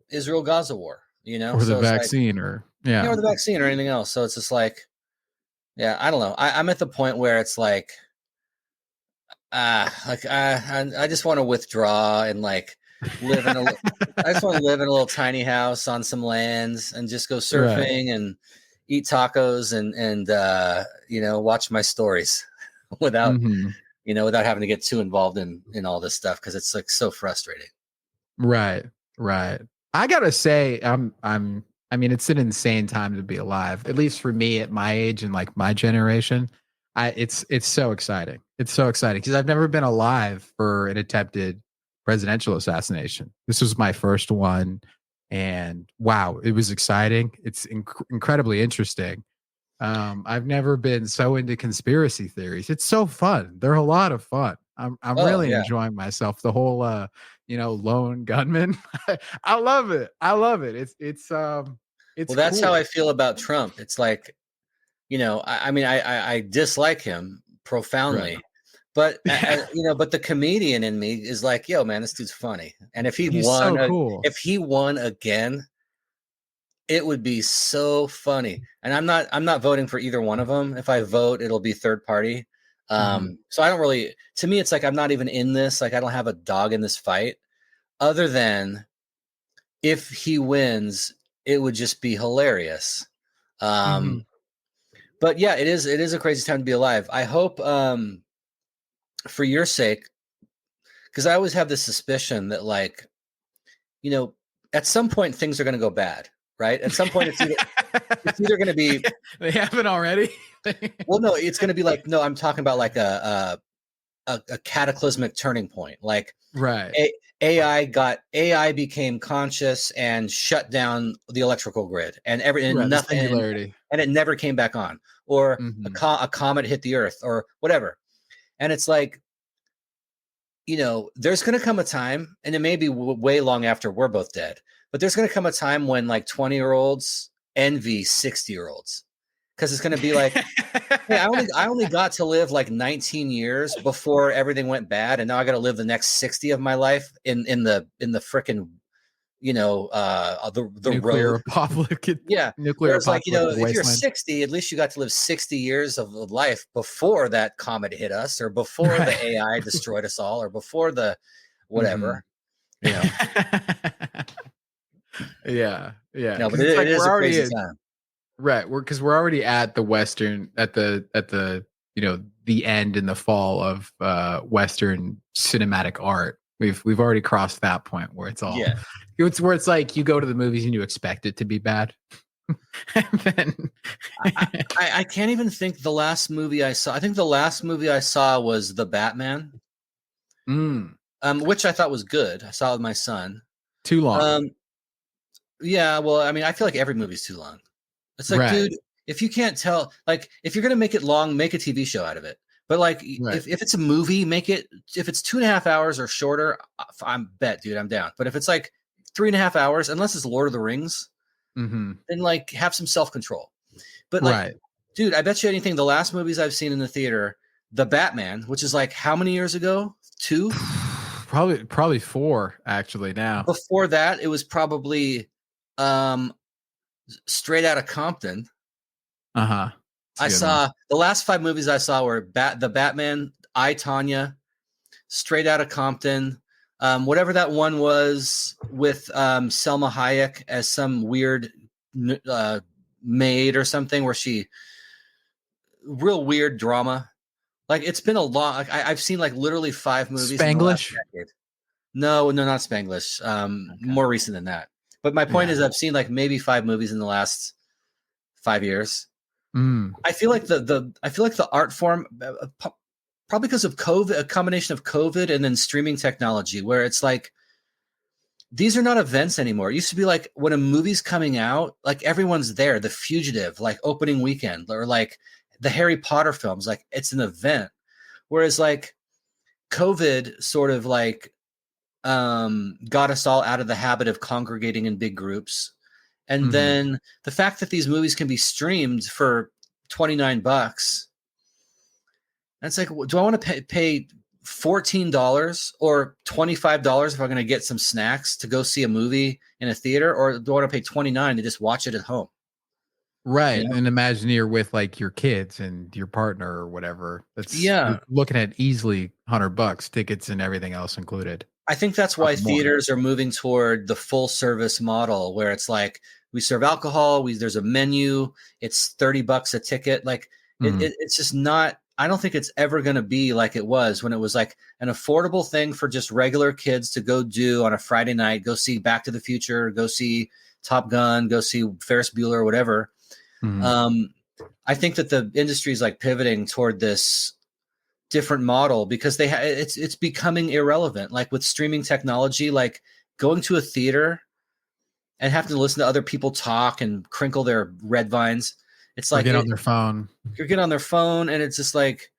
Israel-Gaza war, or the vaccine, or or the vaccine or anything else. So it's just like, yeah, I don't know. I'm at the point where it's like, I just want to withdraw and like live in I just want to live in a little tiny house on some lands and just go surfing and eat tacos and watch my stories without without having to get too involved in all this stuff, because it's like so frustrating. Right. I gotta say, I mean, it's an insane time to be alive, at least for me at my age and like my generation. It's so exciting. It's so exciting because I've never been alive for an attempted presidential assassination. This was my first one, and wow, it was exciting. It's incredibly interesting. I've never been so into conspiracy theories. It's so fun. They're a lot of fun. I'm really enjoying myself. The whole lone gunman. I love it. It's well, that's cool. how I feel about Trump. It's like, I dislike him profoundly, Right. but but the comedian in me is like, yo, man, this dude's funny. And if He's so cool. if he won again, it would be so funny. And I'm not voting for either one of them. If I vote, it'll be third party. So I don't really, to me, it's like I'm not even in this. Like I don't have a dog in this fight, other than if he wins, it would just be hilarious. But yeah, it is a crazy time to be alive. I hope for your sake, because I always have this suspicion that like, at some point things are going to go bad, right? At some point it's either going to be they haven't already. Well, no, it's going to be like, no, I'm talking about like a cataclysmic turning point. Like right. AI became conscious and shut down the electrical grid and nothing, and it never came back on, or a comet hit the earth or whatever. And it's like, there's going to come a time, and it may be way long after we're both dead, but there's going to come a time when like 20-year-olds envy 60-year-olds. Because it's going to be like, hey, I only got to live like 19 years before everything went bad, and now I got to live the next 60 of my life in the frickin', the nuclear road. Republic. Yeah, nuclear. Whereas, like, if you're 60, at least you got to live 60 years of life before that comet hit us, or before the AI destroyed us all, or before the whatever. Yeah. No, but it is a crazy time. Right, we're already at the Western at the the end and the fall of Western cinematic art. We've already crossed that point where it's all it's where it's like you go to the movies and you expect it to be bad. And then I can't even think the last movie I saw. I think the last movie I saw was The Batman, which I thought was good. I saw it with my son. Too long. Yeah, well, I mean, I feel like every movie's too long. It's like, dude, if you can't tell, like, if you're going to make it long, make a TV show out of it. But like, if it's a movie, make it, if it's 2.5 hours or shorter, I'm down. But if it's like 3.5 hours, unless it's Lord of the Rings, then like have some self-control. But like, dude, I bet you anything, the last movies I've seen in the theater, The Batman, which is like how many years ago? 2? Probably 4 actually now. Before that, it was probably Straight Outta Compton. I saw the last 5 movies I saw were The Batman, I, Tonya, Straight Outta Compton, whatever that one was with Selma Hayek as some weird maid or something, where she real weird drama. Like it's been a long. Like, I've seen like literally 5 movies. Spanglish? In the last decade. No, not Spanglish. More recent than that. But my point is, I've seen like maybe 5 movies in the last 5 years. I feel like the art form, probably because of COVID, a combination of COVID and then streaming technology, where it's like these are not events anymore. It used to be like when a movie's coming out, like everyone's there. The Fugitive, like opening weekend, or like the Harry Potter films, like it's an event. Whereas like COVID sort of like got us all out of the habit of congregating in big groups. And then the fact that these movies can be streamed for $29, and it's like, do I want to pay $14 or $25 if I'm going to get some snacks to go see a movie in a theater, or do I want to pay $29 to just watch it at home? Right. And imagine you're with like your kids and your partner or whatever. You're looking at easily $100 tickets and everything else included. I think that's why theaters are moving toward the full service model, where it's like we serve alcohol, there's a menu, it's $30 a ticket. Like it's just not. I don't think it's ever going to be like it was when it was like an affordable thing for just regular kids to go do on a Friday night. Go see Back to the Future, go see Top Gun, go see Ferris Bueller, or whatever. I think that the industry is like pivoting toward this different model because it's becoming irrelevant. Like with streaming technology, like going to a theater and having to listen to other people talk and crinkle their red vines. It's like get on their phone. You're getting on their phone, and it's just like,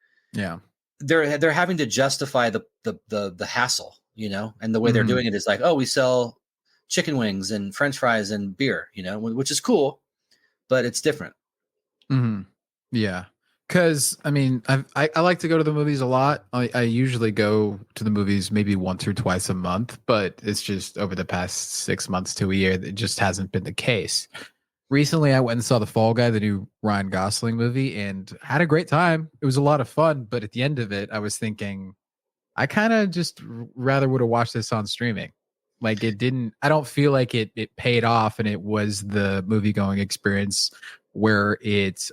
they're having to justify the hassle, and the way they're doing it is like, oh, we sell chicken wings and French fries and beer, which is cool, but it's different. Yeah. Because I mean, I like to go to the movies a lot. I usually go to the movies maybe once or twice a month, but it's just over the past 6 months to a year that just hasn't been the case. Recently, I went and saw The Fall Guy, the new Ryan Gosling movie, and had a great time. It was a lot of fun, but at the end of it, I was thinking, I kind of just rather would have watched this on streaming. Like it didn't. I don't feel like it paid off, and it was the movie going experience where it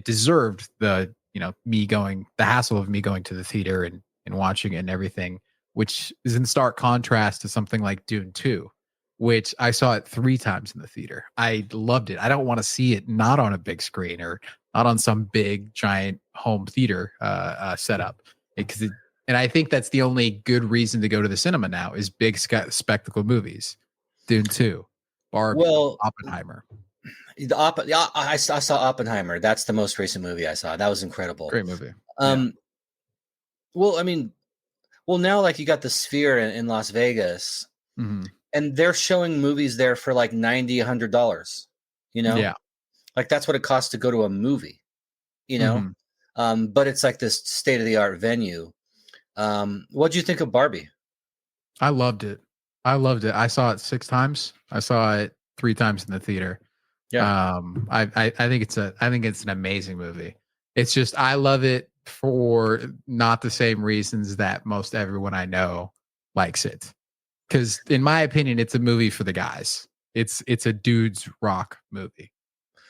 deserved the the hassle of me going to the theater and watching it and everything, which is in stark contrast to something like Dune 2, which I saw it 3 times in the theater. I loved it. I don't want to see it not on a big screen or not on some big giant home theater setup, because and I think that's the only good reason to go to the cinema now is big spectacle movies. Dune 2, Barbie, Well, Oppenheimer. I saw Oppenheimer. That's the most recent movie I saw. That was incredible. Great movie. Well, I mean, now like you got the Sphere in Las Vegas, mm-hmm. and they're showing movies there for like $90, $100. Yeah, like that's what it costs to go to a movie. But it's like this state of the art venue. What do you think of Barbie? I loved it. I saw it 6 times. I saw it 3 times in the theater. Yeah. I think it's an amazing movie. It's just I love it for not the same reasons that most everyone I know likes it. Because in my opinion, it's a movie for the guys. It's a dude's rock movie.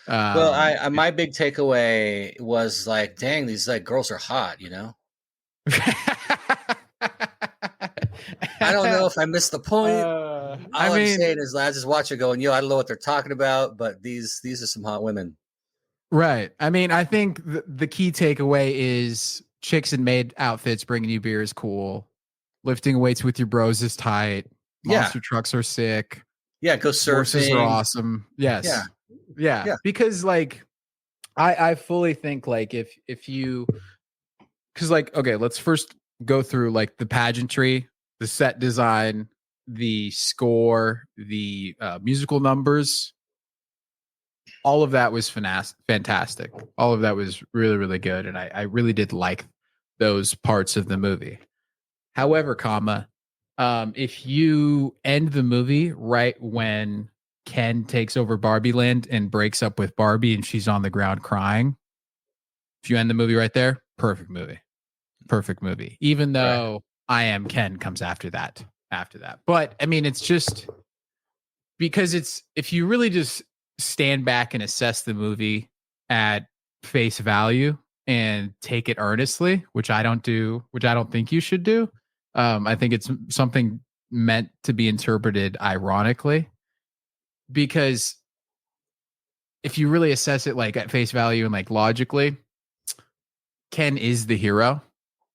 Well, my big takeaway was like, dang, these like girls are hot, I don't know if I missed the point. All I'm saying is, I just watch it going, I don't know what they're talking about, but these are some hot women. Right. I mean, I think the key takeaway is chicks in maid outfits bringing you beer is cool. Lifting weights with your bros is tight. Monster trucks are sick. Yeah, go surfing. Horses are awesome. Yes. Yeah. Because like, I fully think like if you, because like, okay, let's first go through like the pageantry, the set design, the score, the musical numbers. All of that was fantastic. All of that was really, really good. And I really did like those parts of the movie. However, if you end the movie right when Ken takes over Barbie Land and breaks up with Barbie and she's on the ground crying, if you end the movie right there, perfect movie. Perfect movie. Even though I Am Ken comes after that. But I mean, it's just because if you really just stand back and assess the movie at face value and take it earnestly, which I don't think you should do. I think it's something meant to be interpreted ironically, because if you really assess it like at face value and like logically, Ken is the hero.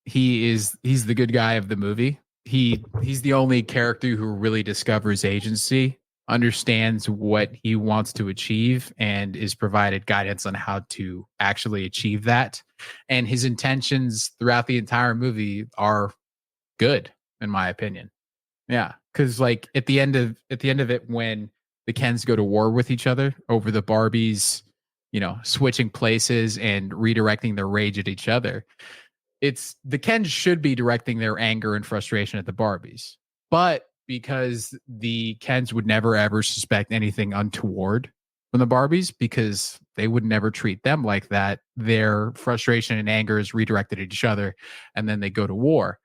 He's the good guy of the movie. He's the only character who really discovers agency, understands what he wants to achieve, and is provided guidance on how to actually achieve that. And his intentions throughout the entire movie are good, in my opinion. Yeah, because like at the end of it, when the Kens go to war with each other over the Barbies, switching places and redirecting their rage at each other, it's the Kens should be directing their anger and frustration at the Barbies, but because the Kens would never ever suspect anything untoward from the Barbies, because they would never treat them like that, their frustration and anger is redirected at each other, and then they go to war,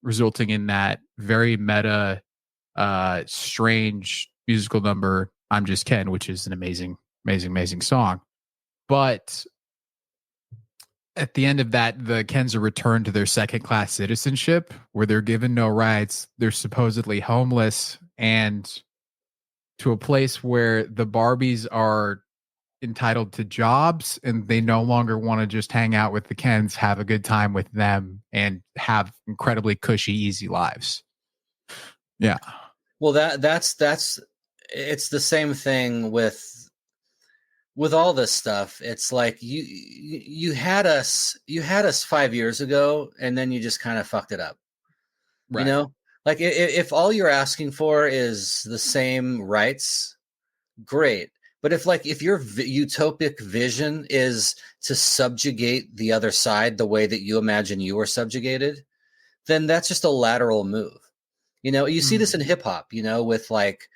resulting in that very meta, strange musical number, I'm Just Ken, which is an amazing song. But at the end of that, the Kens are returned to their second-class citizenship, where they're given no rights. They're supposedly homeless, and to a place where the Barbies are entitled to jobs, and they no longer want to just hang out with the Kens, have a good time with them, and have incredibly cushy, easy lives. Yeah. Well, that's it's the same thing with all this stuff. It's like you had us 5 years ago, and then you just kind of fucked it up. Right. Like if all you're asking for is the same rights, great. But if your utopic vision is to subjugate the other side the way that you imagine you were subjugated, then that's just a lateral move. You see this in hip hop, with like,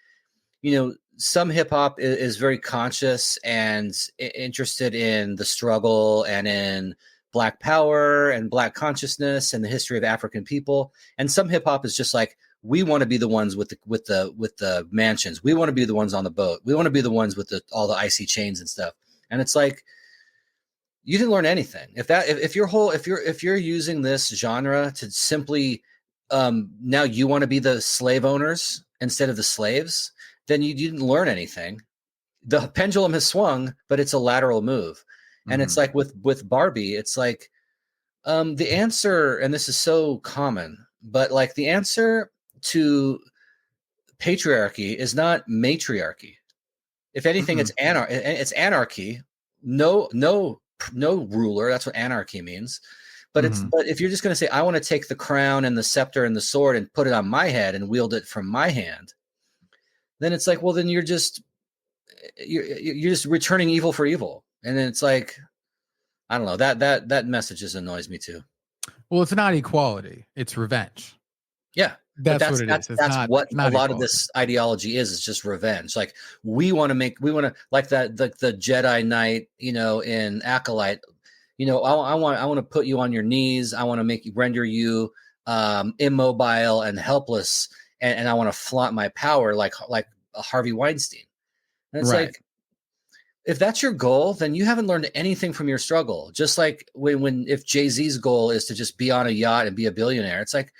some hip hop is very conscious and interested in the struggle and in Black power and Black consciousness and the history of African people. And some hip hop is just like, we want to be the ones with the mansions. We want to be the ones on the boat. We want to be the ones with all the icy chains and stuff. And it's like, you didn't learn anything. If you're using this genre to simply now you want to be the slave owners instead of the slaves, then you didn't learn anything. The pendulum has swung, but it's a lateral move. And it's like with Barbie, it's like the answer, and this is so common, but like the answer to patriarchy is not matriarchy. If anything, it's anarchy. No ruler. That's what anarchy means. But but if you're just going to say, I want to take the crown and the scepter and the sword and put it on my head and wield it from my hand, then it's like, well, then you're just returning evil for evil. And then it's like, I don't know, that message just annoys me too. Well, it's not equality; it's revenge. Yeah, that's what it is. That's what a lot of this ideology is. It's just revenge. Like we want to like that the Jedi Knight, in Acolyte. I want to put you on your knees. I want to render you immobile and helpless, and I want to flaunt my power like Harvey Weinstein. And it's like, if that's your goal, then you haven't learned anything from your struggle. Just like if Jay-Z's goal is to just be on a yacht and be a billionaire, it's like,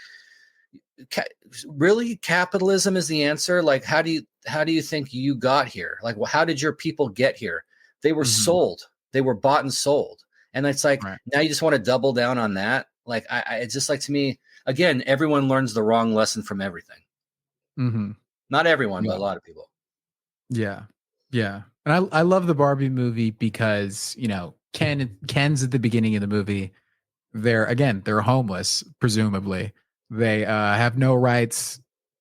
really, capitalism is the answer? Like, how do you think you got here? Like, well, how did your people get here? They were sold. They were bought and sold. And it's like, now you just want to double down on that. Like, it's just like, to me, again, everyone learns the wrong lesson from everything. Not everyone, but a lot of people. Yeah. Yeah. And I love the Barbie movie because, Ken's at the beginning of the movie. They're homeless, presumably. They have no rights.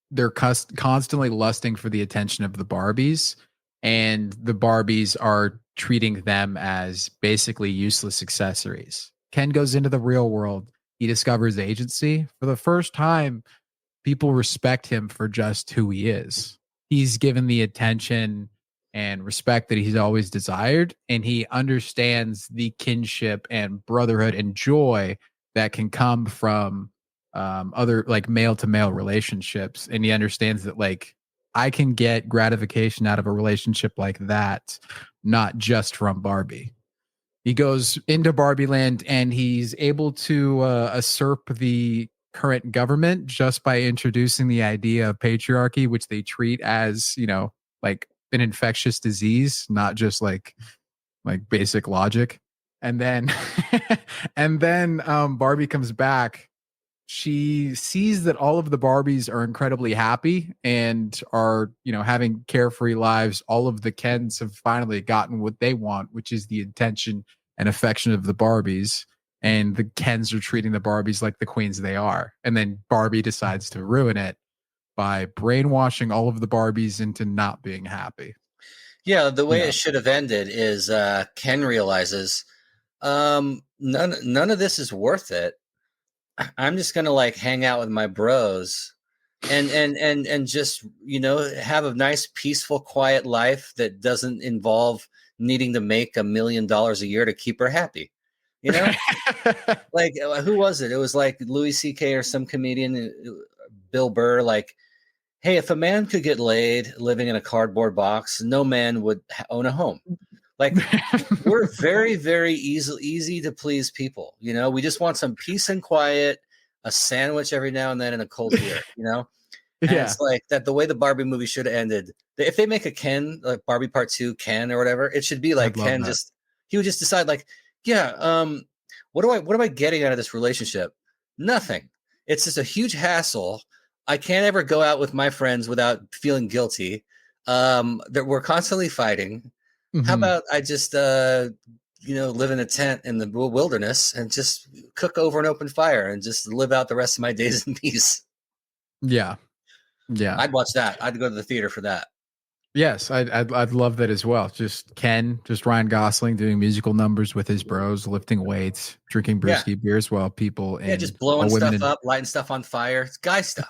They're constantly lusting for the attention of the Barbies, and the Barbies are treating them as basically useless accessories. Ken goes into the real world. He discovers agency. For the first time, people respect him for just who he is. He's given the attention and respect that he's always desired, and he understands the kinship and brotherhood and joy that can come from other like male to male relationships. And he understands that, like, I can get gratification out of a relationship like that, not just from Barbie. He goes into Barbie Land and he's able to usurp the current government just by introducing the idea of patriarchy, which they treat as, like an infectious disease, not just like basic logic. And then Barbie comes back. She sees that all of the Barbies are incredibly happy and are, having carefree lives. All of the Kens have finally gotten what they want, which is the attention and affection of the Barbies. And the Kens are treating the Barbies like the queens they are. And then Barbie decides to ruin it by brainwashing all of the Barbies into not being happy. Yeah, the way it should have ended is Ken realizes none of this is worth it. I'm just gonna like hang out with my bros and just have a nice, peaceful, quiet life that doesn't involve needing to make $1 million a year to keep her happy. Like, who was it? It was like Louis C.K. or some comedian, Bill Burr. Like, hey, if a man could get laid living in a cardboard box, no man would own a home. Like, we're very, very easy to please people. We just want some peace and quiet, a sandwich every now and then, and a cold beer. And it's like that. The way the Barbie movie should have ended. If they make a Ken, like Barbie Part 2, Ken or whatever, it should be like Ken he would just decide, like, what am I getting out of this relationship? Nothing. It's just a huge hassle. I can't ever go out with my friends without feeling guilty. That we're constantly fighting. How about I just, live in a tent in the wilderness and just cook over an open fire and just live out the rest of my days in peace? Yeah. Yeah. I'd watch that. I'd go to the theater for that. Yes, I'd love that as well. Just Ryan Gosling doing musical numbers with his bros, lifting weights, drinking brewski beers while people just blowing stuff up, lighting stuff on fire. It's guy stuff.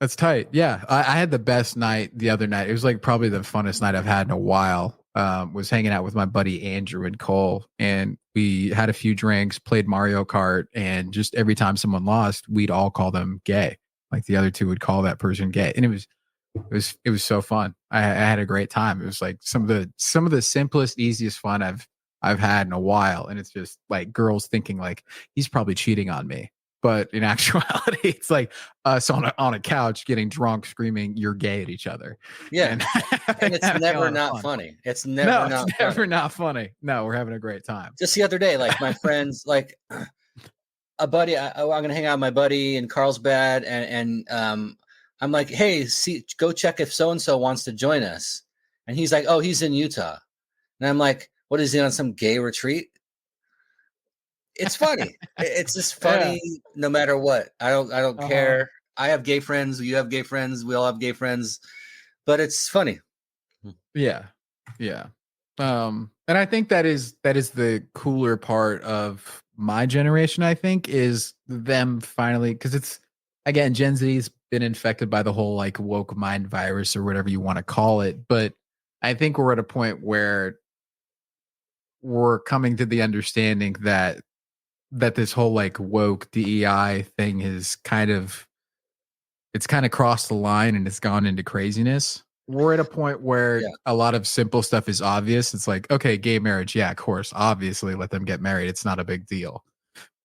That's tight. Yeah. I had the best night the other night. It was like probably the funnest night I've had in a while. Was hanging out with my buddy Andrew and Cole, and we had a few drinks, played Mario Kart, and just every time someone lost, we'd all call them gay. Like the other two would call that person gay. And it was so fun. I had a great time. It was like some of the simplest, easiest fun I've had in a while. And it's just like girls thinking like he's probably cheating on me. But in actuality, it's like us on a couch getting drunk, screaming "You're gay" at each other. Yeah, and it's never not funny. It's never not funny. No, we're having a great time. Just the other day, like my friends, like a buddy, I'm gonna hang out with my buddy in Carlsbad, and I'm like, hey, go check if so and so wants to join us, and he's like, oh, he's in Utah, and I'm like, what is he on some gay retreat? It's funny. It's just funny no matter what. I don't care. I have gay friends. You have gay friends. We all have gay friends. But it's funny. Yeah. Yeah. And I think that is the cooler part of my generation, I think, is them finally, because it's, again, Gen Z's been infected by the whole like woke mind virus or whatever you want to call it. But I think we're at a point where we're coming to the understanding that this whole like woke DEI thing is kind of crossed the line and it's gone into craziness. We're at a point where a lot of simple stuff is obvious. It's like, okay, gay marriage. Yeah, of course. Obviously let them get married. It's not a big deal.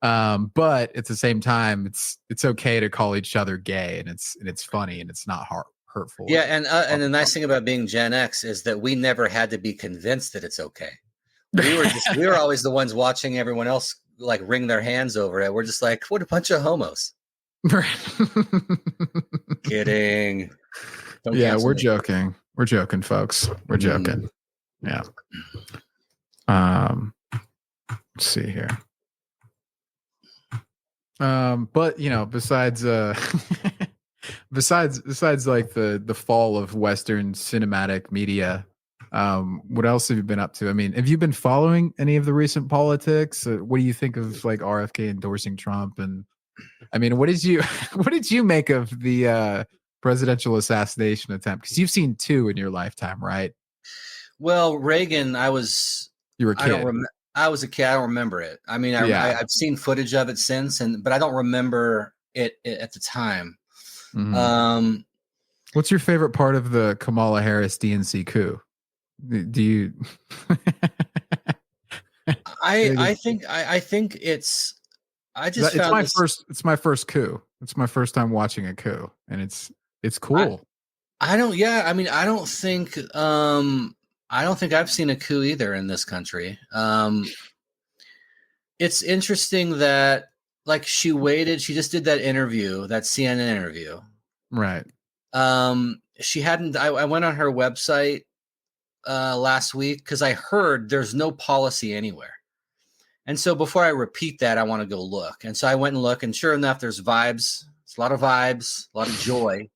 But at the same time, it's okay to call each other gay, and it's funny and it's not hurtful. Yeah. And the nice thing about being Gen X is that we never had to be convinced that it's okay. We were always the ones watching everyone else like wring their hands over it. We're just like, what a bunch of homos. Kidding. We're joking. We're joking, folks. We're joking. Yeah. Let's see here. But besides besides like the fall of Western cinematic media, what else have you been up to? I mean, have you been following any of the recent politics? What do you think of like RFK endorsing Trump? And I mean, what did you make of the presidential assassination attempt? Because you've seen 2 in your lifetime, right? Well, Reagan, You were a kid. I was a kid. I don't remember it. I mean, I've seen footage of it since, but I don't remember it at the time. Mm-hmm. What's your favorite part of the Kamala Harris DNC coup? Do you? I think it's. It's my first coup. It's my first time watching a coup, and it's cool. I don't think I've seen a coup either in this country. It's interesting that like she just did that interview, that CNN interview. Right. She hadn't, I went on her website last week because I heard there's no policy anywhere. And so before I repeat that, I want to go look. And so I went and looked, and sure enough, there's vibes. It's a lot of vibes, a lot of joy.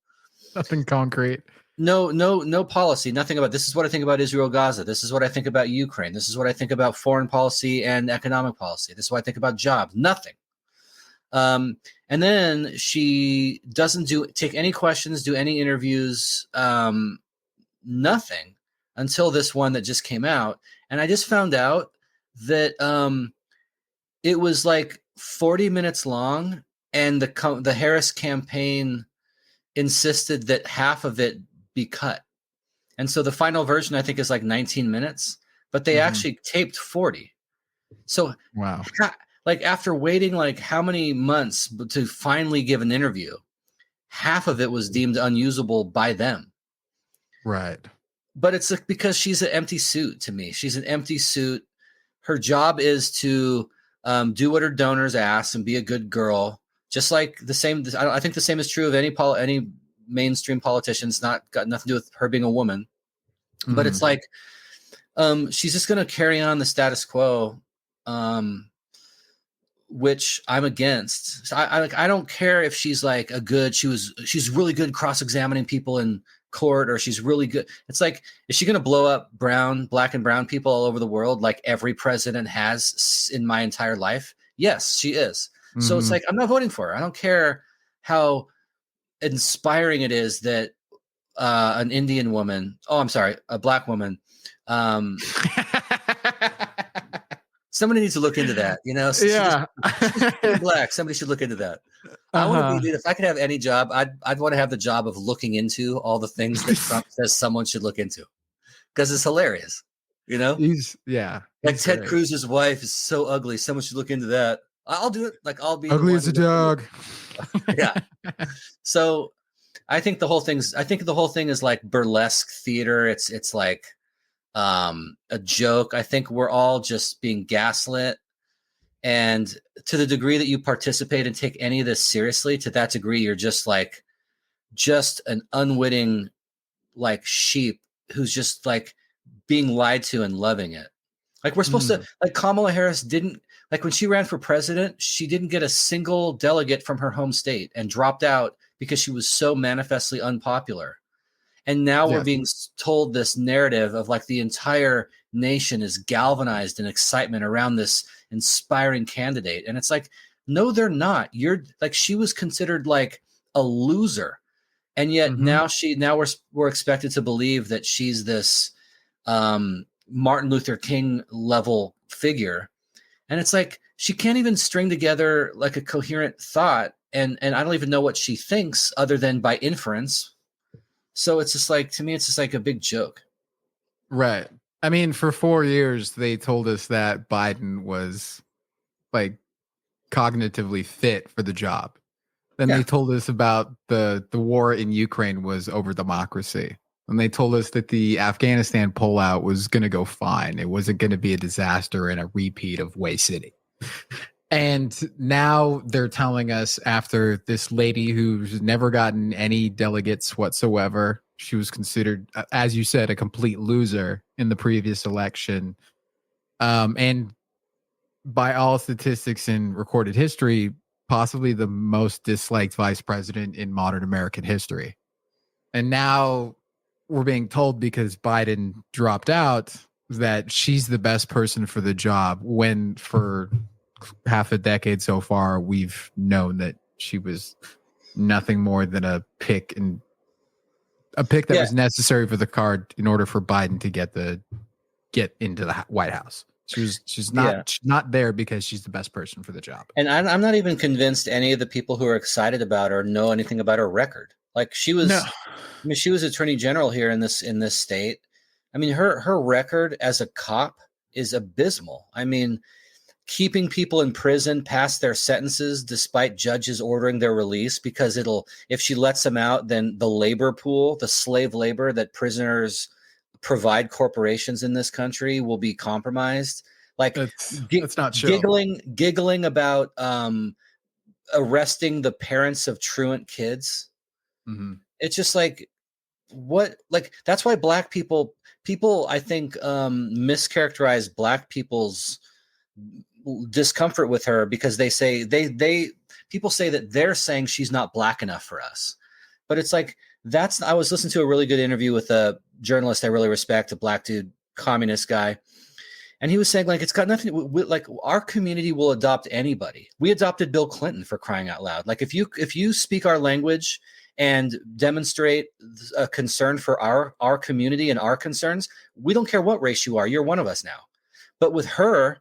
Nothing concrete. No policy. Nothing about this is what I think about Israel, Gaza. This is what I think about Ukraine. This is what I think about foreign policy and economic policy. This is what I think about jobs. Nothing. And then she doesn't take any questions, do any interviews, nothing until this one that just came out. And I just found out that it was like 40 minutes long, and the Harris campaign insisted that half of it be cut. And so the final version, I think, is like 19 minutes, but they actually taped 40. So wow. Like after waiting like how many months to finally give an interview, half of it was deemed unusable by them. Right. But it's like, because she's an empty suit to me. She's an empty suit. Her job is to do what her donors ask and be a good girl. Just like the same, I think the same is true of any mainstream politician. It's not got nothing to do with her being a woman, but it's like she's just going to carry on the status quo, which I'm against. So I don't care if she's like she's really good cross-examining people in court, or she's really good. It's like, is she going to blow up black and brown people all over the world like every president has in my entire life? Yes, she is. So it's like, I'm not voting for her. I don't care how inspiring it is that an Indian woman, a black woman, somebody needs to look into that, she's black. Somebody should look into that. I want to be, dude, if I could have any job, I'd want to have the job of looking into all the things that Trump says someone should look into, because it's hilarious. He's like Ted great. Cruz's wife is so ugly. Someone should look into that. I'll do it. Like, I'll be ugly as a dog. Yeah. So I think the whole thing is like burlesque theater. It's like a joke. I think we're all just being gaslit. And to the degree that you participate and take any of this seriously, to that degree, you're just an unwitting like sheep who's just like being lied to and loving it. Like, we're supposed to, like, Kamala Harris didn't, like, when she ran for president, she didn't get a single delegate from her home state and dropped out because she was so manifestly unpopular. And now we're being told this narrative of like the entire nation is galvanized in excitement around this inspiring candidate. And it's like, no, they're not. You're like, she was considered like a loser. And yet now we're expected to believe that she's this Martin Luther King level figure. And it's like, she can't even string together like a coherent thought. And I don't even know what she thinks other than by inference. So it's just like, to me, it's just like a big joke. Right. I mean, for 4 years, they told us that Biden was like cognitively fit for the job. Then they told us about the war in Ukraine was over democracy. And they told us that the Afghanistan pullout was going to go fine. It wasn't going to be a disaster and a repeat of Way City. And now they're telling us, after this lady who's never gotten any delegates whatsoever, she was considered, as you said, a complete loser in the previous election. And by all statistics in recorded history, possibly the most disliked vice president in modern American history. And now we're being told, because Biden dropped out, that she's the best person for the job, when for half a decade so far we've known that she was nothing more than a pick that was necessary for the card in order for Biden to get into the White House. She's not there because she's the best person for the job. And I'm not even convinced any of the people who are excited about her know anything about her record. Like, she was she was attorney general here in this state. I mean, her record as a cop is abysmal. I mean, keeping people in prison past their sentences despite judges ordering their release, because if she lets them out, then the labor pool, the slave labor that prisoners provide corporations in this country, will be compromised. Like, that's not true. Giggling about arresting the parents of truant kids. It's just like, what? Like, that's why black people I think mischaracterize black people's discomfort with her, because they say people say that they're saying she's not black enough for us. But it's like, I was listening to a really good interview with a journalist I really respect, a black dude, communist guy. And he was saying, like, it's got nothing like, our community will adopt anybody. We adopted Bill Clinton, for crying out loud. Like, if you speak our language and demonstrate a concern for our community and our concerns, we don't care what race you are. You're one of us now. But with her,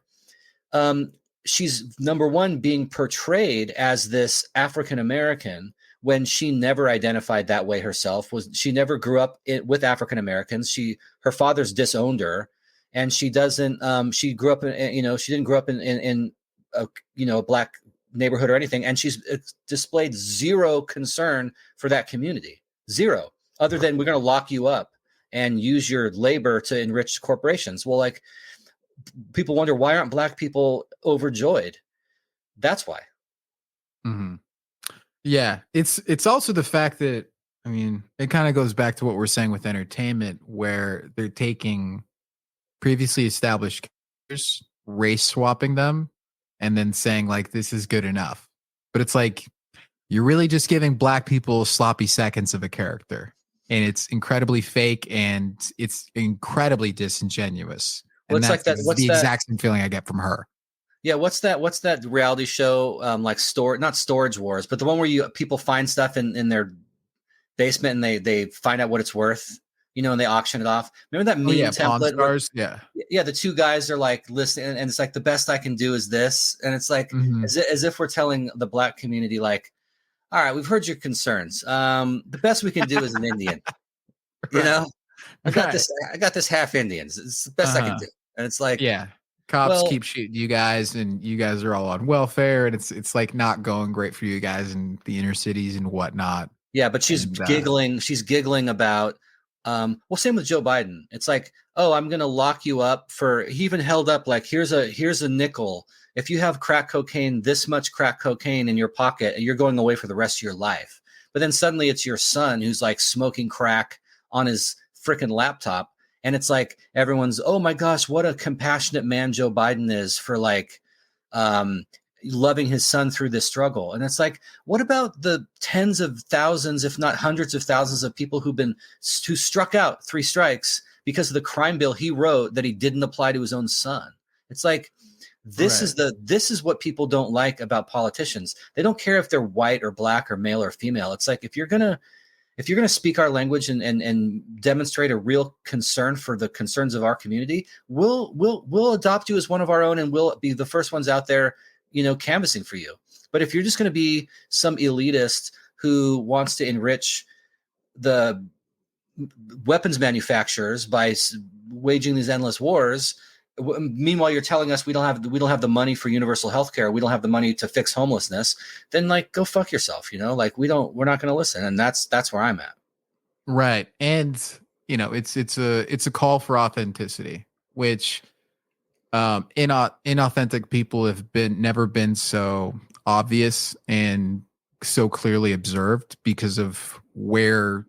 she's, number one, being portrayed as this African American when she never identified that way herself. She never grew up with African Americans. Her father's disowned her, and she doesn't. She grew up in, she didn't grow up in a black neighborhood or anything, and she's displayed zero concern for that community. Zero, other than, we're going to lock you up and use your labor to enrich corporations. Well, like, people wonder, why aren't black people overjoyed? That's why. Yeah, it's also the fact that, I mean, it kind of goes back to what we're saying with entertainment, where they're taking previously established characters, race swapping them, and then saying, like, this is good enough. But it's like, you're really just giving black people sloppy seconds of a character, and it's incredibly fake, and it's incredibly disingenuous. Well, and it's that's like that. the exact same feeling I get from her. Yeah, what's that reality show, like not Storage Wars, but the one where people find stuff in their basement and they find out what it's worth, and they auction it off. Remember that meme template? Yeah, the two guys are like listening, and it's like, the best I can do is this, and it's like as if we're telling the Black community, like, all right, we've heard your concerns. The best we can do is an Indian. I got this half Indians. It's the best I can do, and it's like, cops keep shooting you guys, and you guys are all on welfare, and it's like not going great for you guys in the inner cities and whatnot. Yeah, but she's giggling. She's giggling about. Same with Joe Biden. It's like, oh, I'm gonna lock you up for. He even held up like, here's a nickel. If you have this much crack cocaine in your pocket, you're going away for the rest of your life. But then suddenly it's your son who's like smoking crack on his freaking laptop, and it's like everyone's, oh my gosh, what a compassionate man Joe Biden is for like loving his son through this struggle. And it's like, what about the tens of thousands, if not hundreds of thousands of people who struck out 3 strikes because of the crime bill he wrote that he didn't apply to his own son? It's like, this is what people don't like about politicians. They don't care if they're white or black or male or female. It's like, if you're gonna speak our language and demonstrate a real concern for the concerns of our community, we'll adopt you as one of our own, and we'll be the first ones out there, canvassing for you. But if you're just going to be some elitist who wants to enrich the weapons manufacturers by waging these endless wars, meanwhile you're telling us we don't have the money for universal health care, we don't have the money to fix homelessness, then like, go fuck yourself. Like, we're not going to listen. And that's where I'm at. Right. And it's a call for authenticity, which inauthentic people have never been so obvious and so clearly observed because of where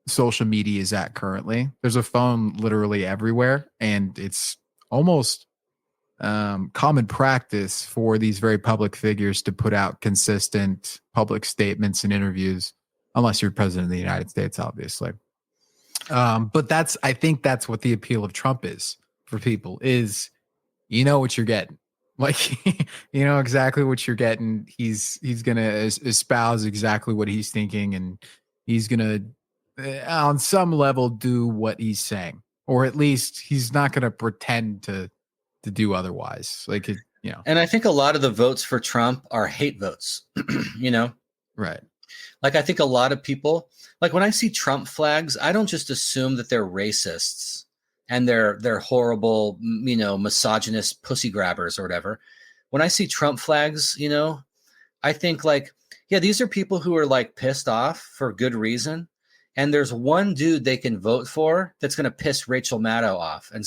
social media is at currently. There's a phone literally everywhere, and it's almost common practice for these very public figures to put out consistent public statements and interviews, unless you're president of the United States, obviously. But I think that's what the appeal of Trump is for people, is what you're getting. Like, exactly what you're getting. He's going to espouse exactly what he's thinking, and he's going to, on some level, do what he's saying, or at least he's not going to pretend to do otherwise. Like, And I think a lot of the votes for Trump are hate votes, Right. Like, I think a lot of people, like, when I see Trump flags, I don't just assume that they're racists and they're horrible, misogynist pussy grabbers or whatever. When I see Trump flags, I think like, yeah, these are people who are like pissed off for good reason. And there's one dude they can vote for that's going to piss Rachel Maddow off, and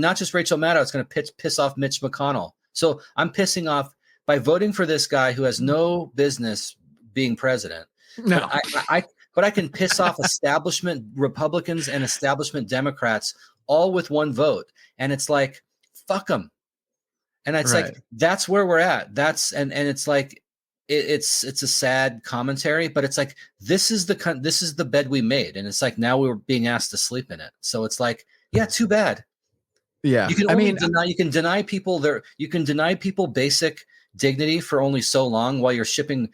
not just Rachel Maddow, it's going to piss off Mitch McConnell. So I'm pissing off by voting for this guy who has no business being president. No, but I can piss off establishment Republicans and establishment Democrats all with one vote. And it's like, fuck them. And it's like, that's where we're at. And it's like, it's a sad commentary, but it's like, this is the bed we made. And it's like, now we're being asked to sleep in it. So it's like, yeah, too bad. Yeah. You can deny people basic dignity for only so long while you're shipping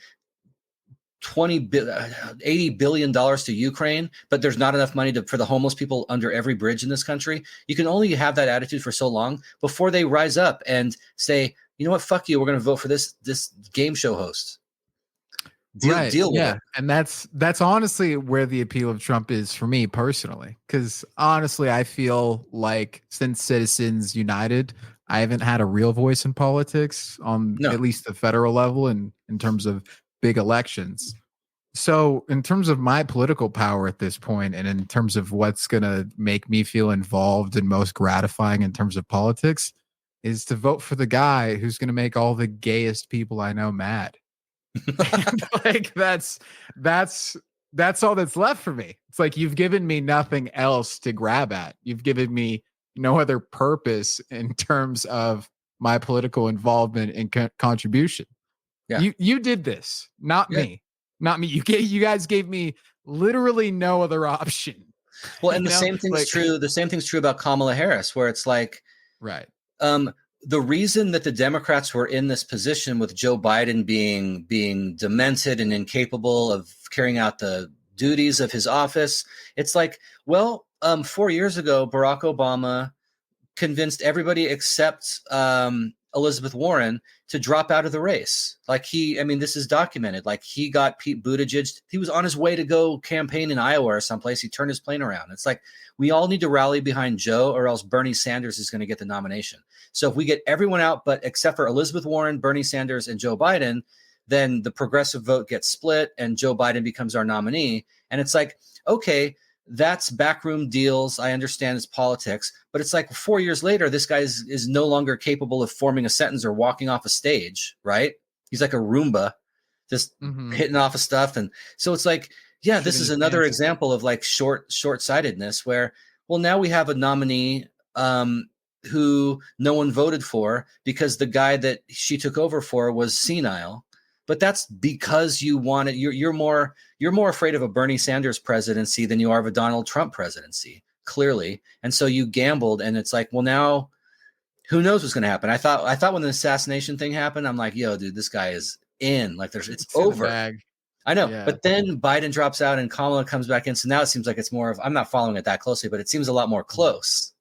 $80 billion to Ukraine, but there's not enough money for the homeless people under every bridge in this country. You can only have that attitude for so long before they rise up and say, you know what, fuck you, we're going to vote for this game show host. Deal with it. And that's honestly where the appeal of Trump is for me personally, because honestly, I feel like since Citizens United, I haven't had a real voice in politics on at least the federal level and in terms of big elections. So in terms of my political power at this point, and in terms of what's going to make me feel involved and most gratifying in terms of politics, is to vote for the guy who's going to make all the gayest people I know mad. Like, that's all that's left for me. It's like, you've given me nothing else to grab at. You've given me no other purpose in terms of my political involvement and contribution. Yeah. You did this, not me. You guys gave me literally no other option. Well, and the same thing's true. The same thing's true about Kamala Harris, where it's like, right. The reason that the Democrats were in this position with Joe Biden being demented and incapable of carrying out the duties of his office. It's like, well, 4 years ago, Barack Obama convinced everybody except Elizabeth Warren to drop out of the race. Like this is documented. Like he got Pete Buttigieg. He was on his way to go campaign in Iowa or someplace. He turned his plane around. It's like, we all need to rally behind Joe, or else Bernie Sanders is going to get the nomination. So if we get everyone out, but except for Elizabeth Warren, Bernie Sanders, and Joe Biden, then the progressive vote gets split and Joe Biden becomes our nominee. And it's like, okay, that's backroom deals. I understand it's politics, but it's like 4 years later, this guy is no longer capable of forming a sentence or walking off a stage, right? He's like a Roomba, just hitting off of stuff. And so it's like, yeah, this is another example of like short-sightedness where, well, now we have a nominee who no one voted for because the guy that she took over for was senile. But that's because you want it. You're more afraid of a Bernie Sanders presidency than you are of a Donald Trump presidency, clearly. And so you gambled, and it's like, well, now who knows what's going to happen? I thought when the assassination thing happened, I'm like, yo, dude, this guy is in. Like, it's over. I know, yeah. But then Biden drops out and Kamala comes back in. So now it seems like it's more of, I'm not following it that closely, but it seems a lot more close.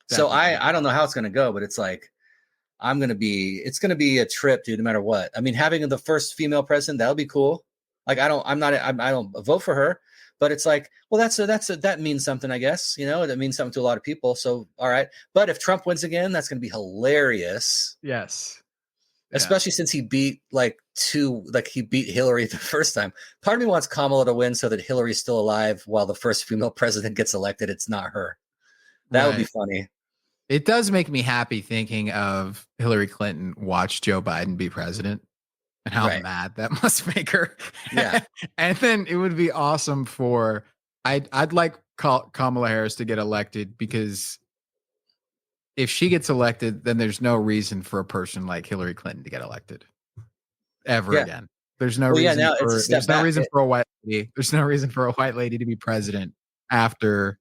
Definitely. So I don't know how it's going to go, but it's like, it's going to be a trip, dude, no matter what. I mean, having the first female president, that'll be cool. Like, I don't vote for her, but it's like, well, that means something, I guess, that means something to a lot of people. So, all right. But if Trump wins again, that's going to be hilarious. Yes. Especially since he beat Hillary the first time. Part of me wants Kamala to win so that Hillary's still alive while the first female president gets elected. It's not her. That would be funny. It does make me happy thinking of Hillary Clinton watch Joe Biden be president and how mad that must make her. Yeah. And then it would be awesome I'd like Kamala Harris to get elected, because if she gets elected, then there's no reason for a person like Hillary Clinton to get elected ever again. There's no reason for a white lady. There's no reason for a white lady to be president after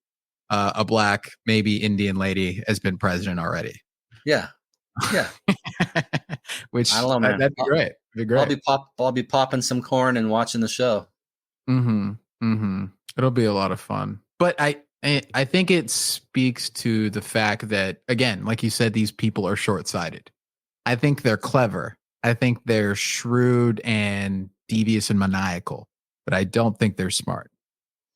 a black, maybe Indian lady has been president already. Yeah. Yeah. Which I don't know, man. That'd be great. It'd be great. I'll be popping some corn and watching the show. It'll be a lot of fun. But I think it speaks to the fact that, again, like you said, these people are short-sighted. I think they're clever. I think they're shrewd and devious and maniacal, but I don't think they're smart.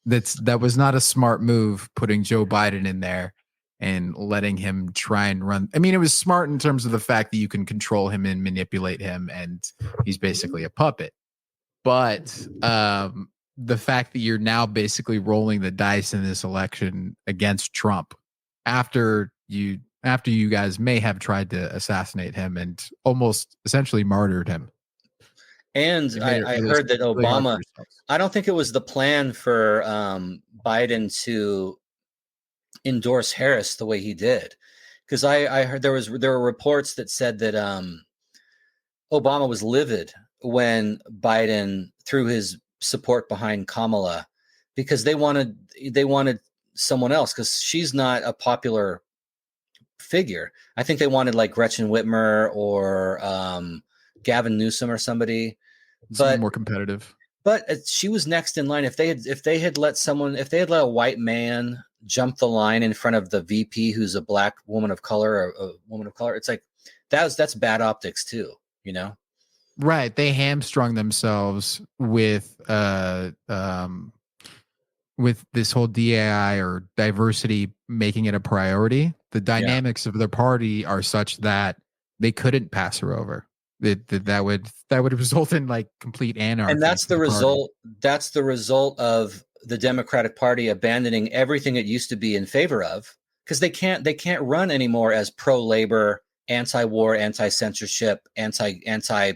That was not a smart move, putting Joe Biden in there and letting him try and run. I mean, it was smart in terms of the fact that you can control him and manipulate him, and he's basically a puppet. But the fact that you're now basically rolling the dice in this election against Trump after you guys may have tried to assassinate him and almost essentially martyred him. And I heard that Obama, I don't think it was the plan for Biden to endorse Harris the way he did. Because I heard there were reports that said that Obama was livid when Biden threw his support behind Kamala, because they wanted someone else, because she's not a popular figure. I think they wanted like Gretchen Whitmer or Gavin Newsom or somebody. But more competitive. But she was next in line. If they had let a white man jump the line in front of the VP, who's a black woman of color or a woman of color, it's like that's bad optics too, Right. They hamstrung themselves with this whole DAI or diversity, making it a priority. The dynamics of their party are such that they couldn't pass her over. That would result in like complete anarchy. And that's the result. That's the result of the Democratic Party abandoning everything it used to be in favor of, because they can't run anymore as pro-labor, anti-war, anti-censorship, anti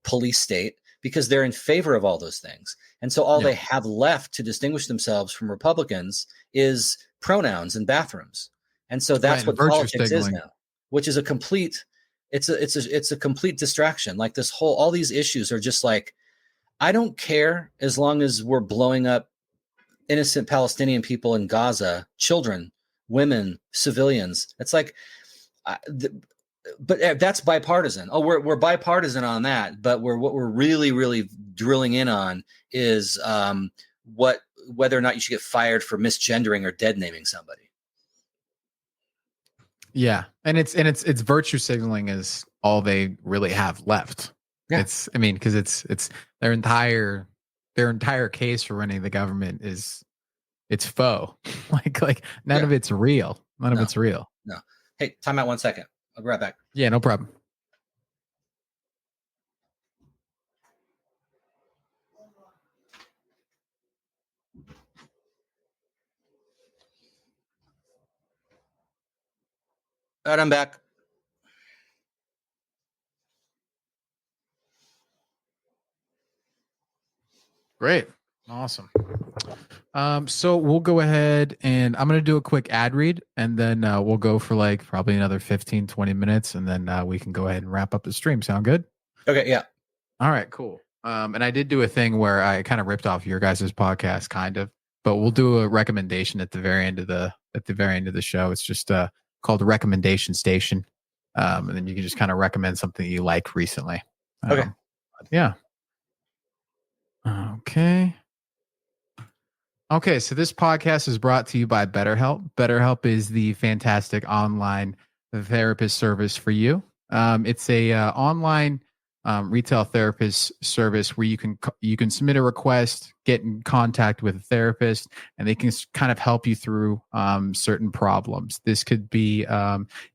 police state, because they're in favor of all those things. And so all they have left to distinguish themselves from Republicans is pronouns and bathrooms. And so that's what politics is now, which is a complete distraction. Like all these issues are just like, I don't care as long as we're blowing up innocent Palestinian people in Gaza, children, women, civilians. It's like, but that's bipartisan. Oh, we're bipartisan on that. But what we're really, really drilling in on is whether or not you should get fired for misgendering or dead naming somebody. Yeah, and it's virtue signaling is all they really have left. Yeah. Because it's their entire case for running the government is it's faux. like none of it's real. None of it's real. No. Hey, time out 1 second. I'll be right back. Yeah, no problem. All right, I'm back. Great. Awesome. So we'll go ahead and I'm going to do a quick ad read, and then we'll go for like probably another 15, 20 minutes, and then we can go ahead and wrap up the stream. Sound good? Okay, yeah. All right, cool. And I did do a thing where I kind of ripped off your guys' podcast, kind of, but we'll do a recommendation at the very end of the show. It's just called a recommendation station. And then you can just kind of recommend something you like recently. Okay. Yeah. Okay. Okay, so this podcast is brought to you by BetterHelp. BetterHelp is the fantastic online therapist service for you. It's a online retail therapist service where you can submit a request, get in contact with a therapist, and they can kind of help you through certain problems. This could be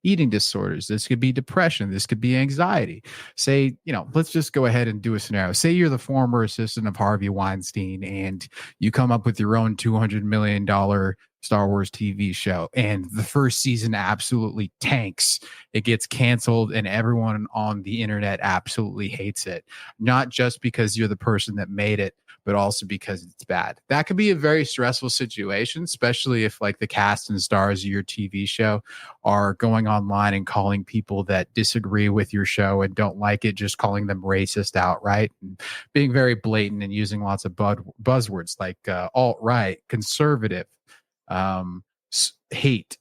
eating disorders. This could be depression. This could be anxiety. Say, let's just go ahead and do a scenario. Say you're the former assistant of Harvey Weinstein and you come up with your own $200 million Star Wars TV show, and the first season absolutely tanks. It gets canceled, and everyone on the internet absolutely hates it. Not just because you're the person that made it, but also because it's bad. That could be a very stressful situation, especially if like the cast and stars of your TV show are going online and calling people that disagree with your show and don't like it, just calling them racist outright, and being very blatant and using lots of buzzwords like alt-right, conservative, hate,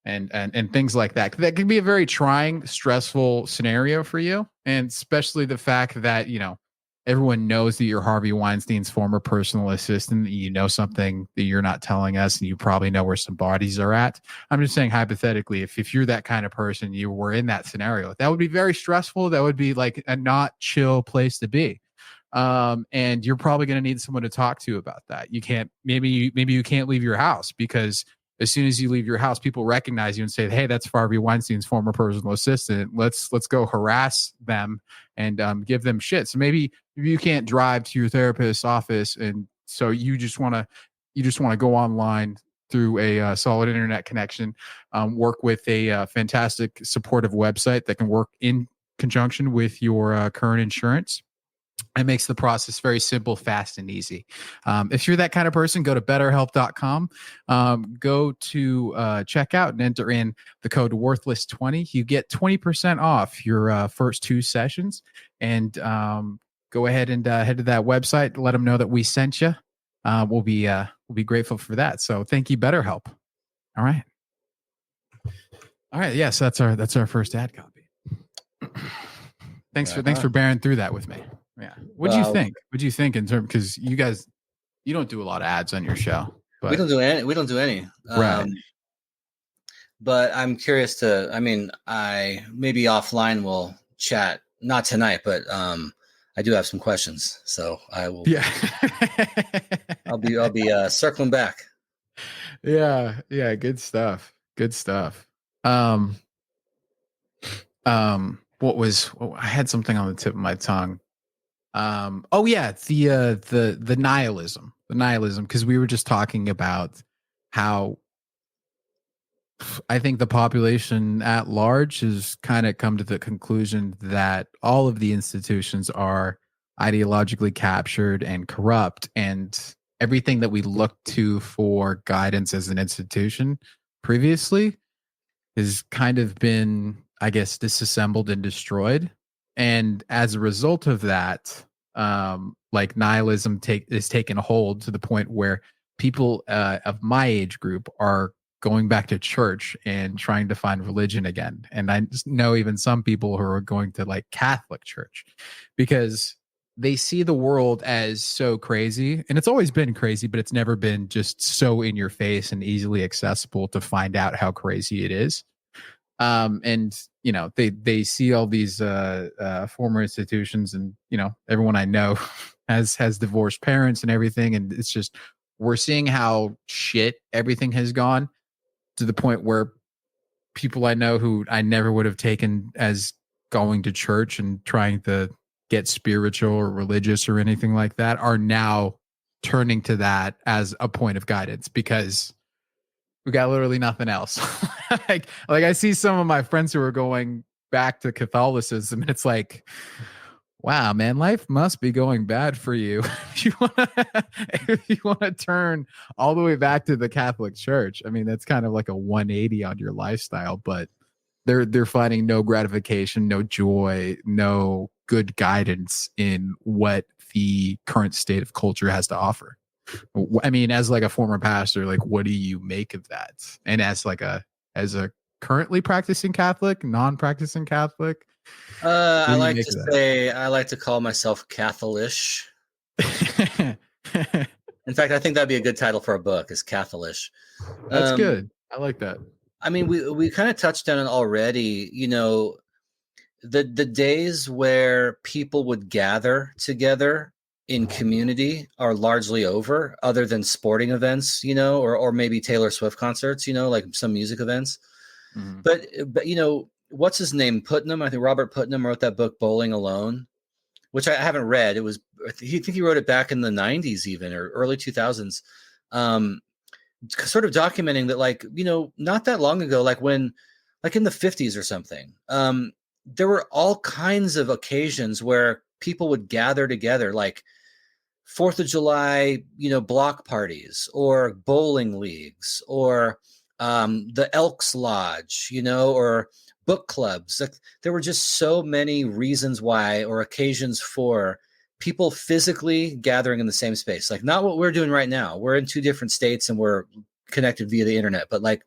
and things like that. That can be a very trying, stressful scenario for you, and especially the fact that everyone knows that you're Harvey Weinstein's former personal assistant. You know something that you're not telling us, and you probably know where some bodies are at. I'm just saying hypothetically, if you're that kind of person, you were in that scenario, that would be very stressful. That would be like a not chill place to be. And you're probably going to need someone to talk to about that. You can't, maybe you can't leave your house, because as soon as you leave your house, people recognize you and say, "Hey, that's Harvey Weinstein's former personal assistant. Let's go harass them and give them shit." So maybe you can't drive to your therapist's office, and so you just want to go online through a solid internet connection, work with a fantastic supportive website that can work in conjunction with your current insurance. It makes the process very simple, fast, and easy. If you're that kind of person, go to betterhelp.com. Go to checkout and enter in the code worthless20. You get 20% off your first 2 sessions. And go ahead and head to that website. Let them know that we sent you. We'll be grateful for that. So thank you, BetterHelp. All right. Yes, that's our first ad copy. Thanks for bearing through that with me. Yeah. What do you think? What do you think in terms, because you guys, you don't do a lot of ads on your show, but we don't do any. Right. But I'm curious I maybe offline we'll chat, not tonight, but I do have some questions, so I will. Yeah. I'll be circling back. Yeah. Good stuff. I had something on the tip of my tongue. The nihilism, because we were just talking about how I think the population at large has kind of come to the conclusion that all of the institutions are ideologically captured and corrupt, and everything that we looked to for guidance as an institution previously has kind of been, I guess, disassembled and destroyed. And as a result of that, like nihilism is taking a hold to the point where people of my age group are going back to church and trying to find religion again. And I just know even some people who are going to like Catholic church, because they see the world as so crazy, and it's always been crazy, but it's never been just so in your face and easily accessible to find out how crazy it is. And you know, they see all these former institutions, and you know, everyone I know has divorced parents and everything, and it's just we're seeing how shit everything has gone to the point where people I know who I never would have taken as going to church and trying to get spiritual or religious or anything like that are now turning to that as a point of guidance because we got literally nothing else. like I see some of my friends who are going back to Catholicism, and it's like, wow, man, life must be going bad for you if you want to turn all the way back to the Catholic Church. I mean, that's kind of like a 180 on your lifestyle, but they're finding no gratification, no joy, no good guidance in what the current state of culture has to offer. I mean, as like a former pastor, like what do you make of that? And as a currently practicing Catholic, non-practicing Catholic, I like to say I like to call myself Catholish. In fact, I think that'd be a good title for a book, is Catholish. That's good. I like that. I mean, we kind of touched on it already. You know, the days where people would gather together in community are largely over, other than sporting events, you know, or maybe Taylor Swift concerts, you know, like some music events. Mm-hmm. But you know, what's his name? Putnam. I think Robert Putnam wrote that book Bowling Alone, which I haven't read. It was, I think he wrote it back in the 90s even, or early 2000s. Sort of documenting that, like, you know, not that long ago, like when, like in the 50s or something, there were all kinds of occasions where people would gather together, like 4th of July, you know, block parties or bowling leagues or the Elks Lodge, you know, or book clubs. Like, there were just so many reasons why, or occasions for, people physically gathering in the same space. Like, not what we're doing right now. We're in 2 different states and we're connected via the internet, but like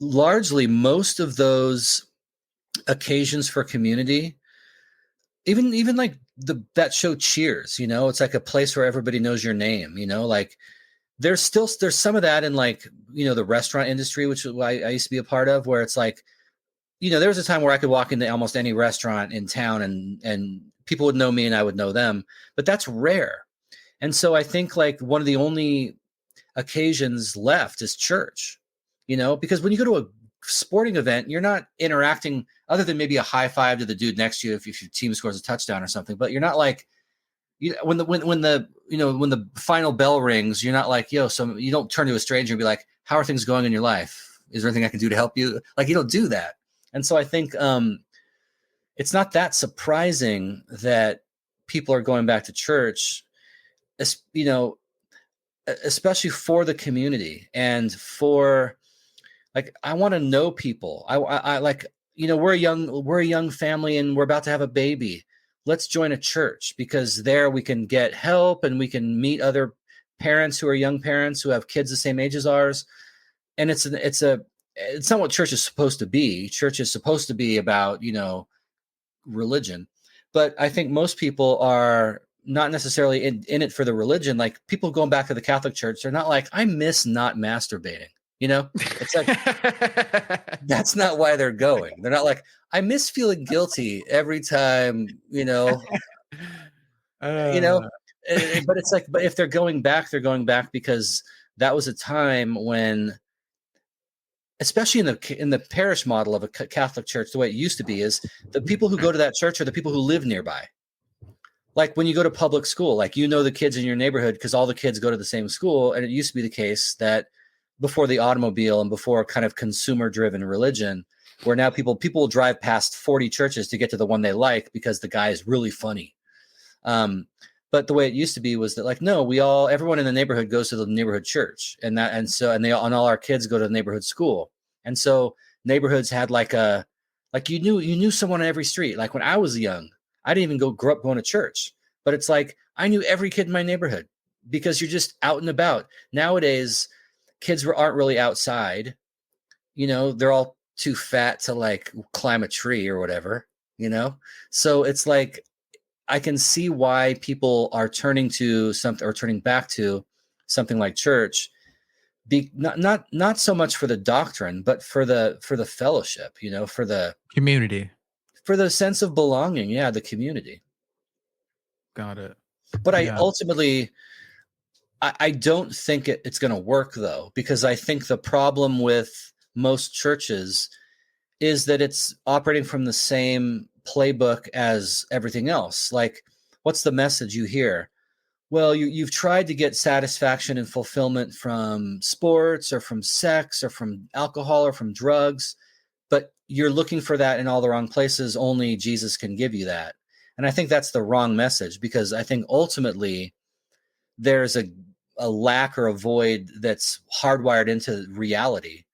largely most of those occasions for community, even like that show Cheers, you know, it's like a place where everybody knows your name, you know, like there's some of that in, like, you know, the restaurant industry, which I used to be a part of, where it's like, you know, there was a time where I could walk into almost any restaurant in town and people would know me and I would know them, but that's rare. And so I think like one of the only occasions left is church, you know, because when you go to a sporting event, you're not interacting other than maybe a high five to the dude next to you if your team scores a touchdown or something, but you're not like, you know, when the final bell rings, you're not like, yo, so you don't turn to a stranger and be like, how are things going in your life? Is there anything I can do to help you? Like, you don't do that. And so I think it's not that surprising that people are going back to church, you know, especially for the community and for, like, I want to know people. I like, you know, we're a young family and we're about to have a baby. Let's join a church, because there we can get help and we can meet other parents who are young parents who have kids the same age as ours. And it's not what church is supposed to be. Church is supposed to be about, you know, religion. But I think most people are not necessarily in it for the religion. Like, people going back to the Catholic Church, they're not like, I miss not masturbating. You know, it's like, that's not why they're going. They're not like, I miss feeling guilty every time, you know, you know, but it's like, but if they're going back because that was a time when, especially in the parish model of a Catholic church, the way it used to be is the people who go to that church are the people who live nearby. Like when you go to public school, like, you know, the kids in your neighborhood because all the kids go to the same school. And it used to be the case that before the automobile and before kind of consumer driven religion, where now people will drive past 40 churches to get to the one they like because the guy is really funny. But the way it used to be was that, like, no, everyone in the neighborhood goes to the neighborhood church, and all our kids go to the neighborhood school. And so neighborhoods had you knew someone on every street. Like when I was young, I didn't even grow up going to church, but it's like, I knew every kid in my neighborhood because you're just out and about. Nowadays, kids aren't really outside, you know, they're all too fat to like climb a tree or whatever, you know? So it's like, I can see why people are turning to something or turning back to something like church. Not so much for the doctrine, but for the fellowship, for the community, for the sense of belonging. Yeah, the community. Got it. But I ultimately, I don't think it's going to work, though, because I think the problem with most churches is that it's operating from the same playbook as everything else. Like, what's the message you hear? Well, you've tried to get satisfaction and fulfillment from sports or from sex or from alcohol or from drugs, but you're looking for that in all the wrong places. Only Jesus can give you that. And I think that's the wrong message, because I think ultimately there's a lack or a void that's hardwired into reality.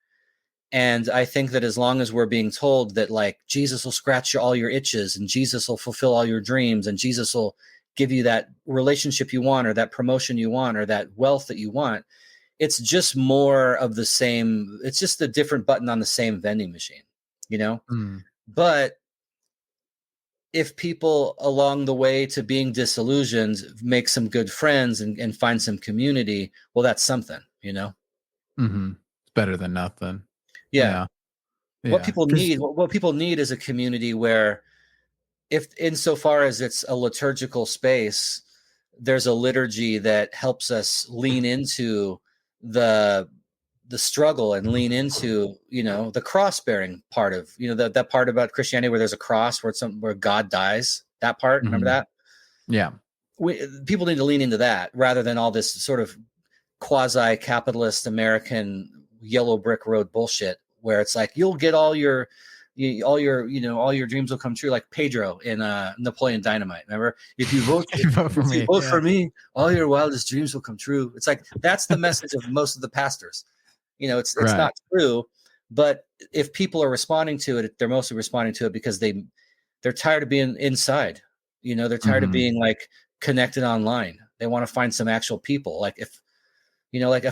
And I think that as long as we're being told that, like, Jesus will scratch all your itches and Jesus will fulfill all your dreams and Jesus will give you that relationship you want or that promotion you want or that wealth that you want, it's just more of the same. It's just a different button on the same vending machine, But if people along the way to being disillusioned make some good friends and find some community, well, that's something, Mm-hmm. It's better than nothing. Yeah. What people need is a community where, if insofar as it's a liturgical space, there's a liturgy that helps us lean into the struggle and lean into, the cross bearing part of, that part about Christianity where there's a cross, where God dies, that part. Remember that? Yeah. People need to lean into that rather than all this sort of quasi capitalist American yellow brick road bullshit, where it's like, you'll get all your dreams will come true, like Pedro in Napoleon Dynamite. Remember, if you vote for me, all your wildest dreams will come true. It's like, that's the message of most of the pastors. It's not true, but if people are responding to it, they're mostly responding to it because they're tired of being inside. They're tired of being like connected online. They want to find some actual people. Like, if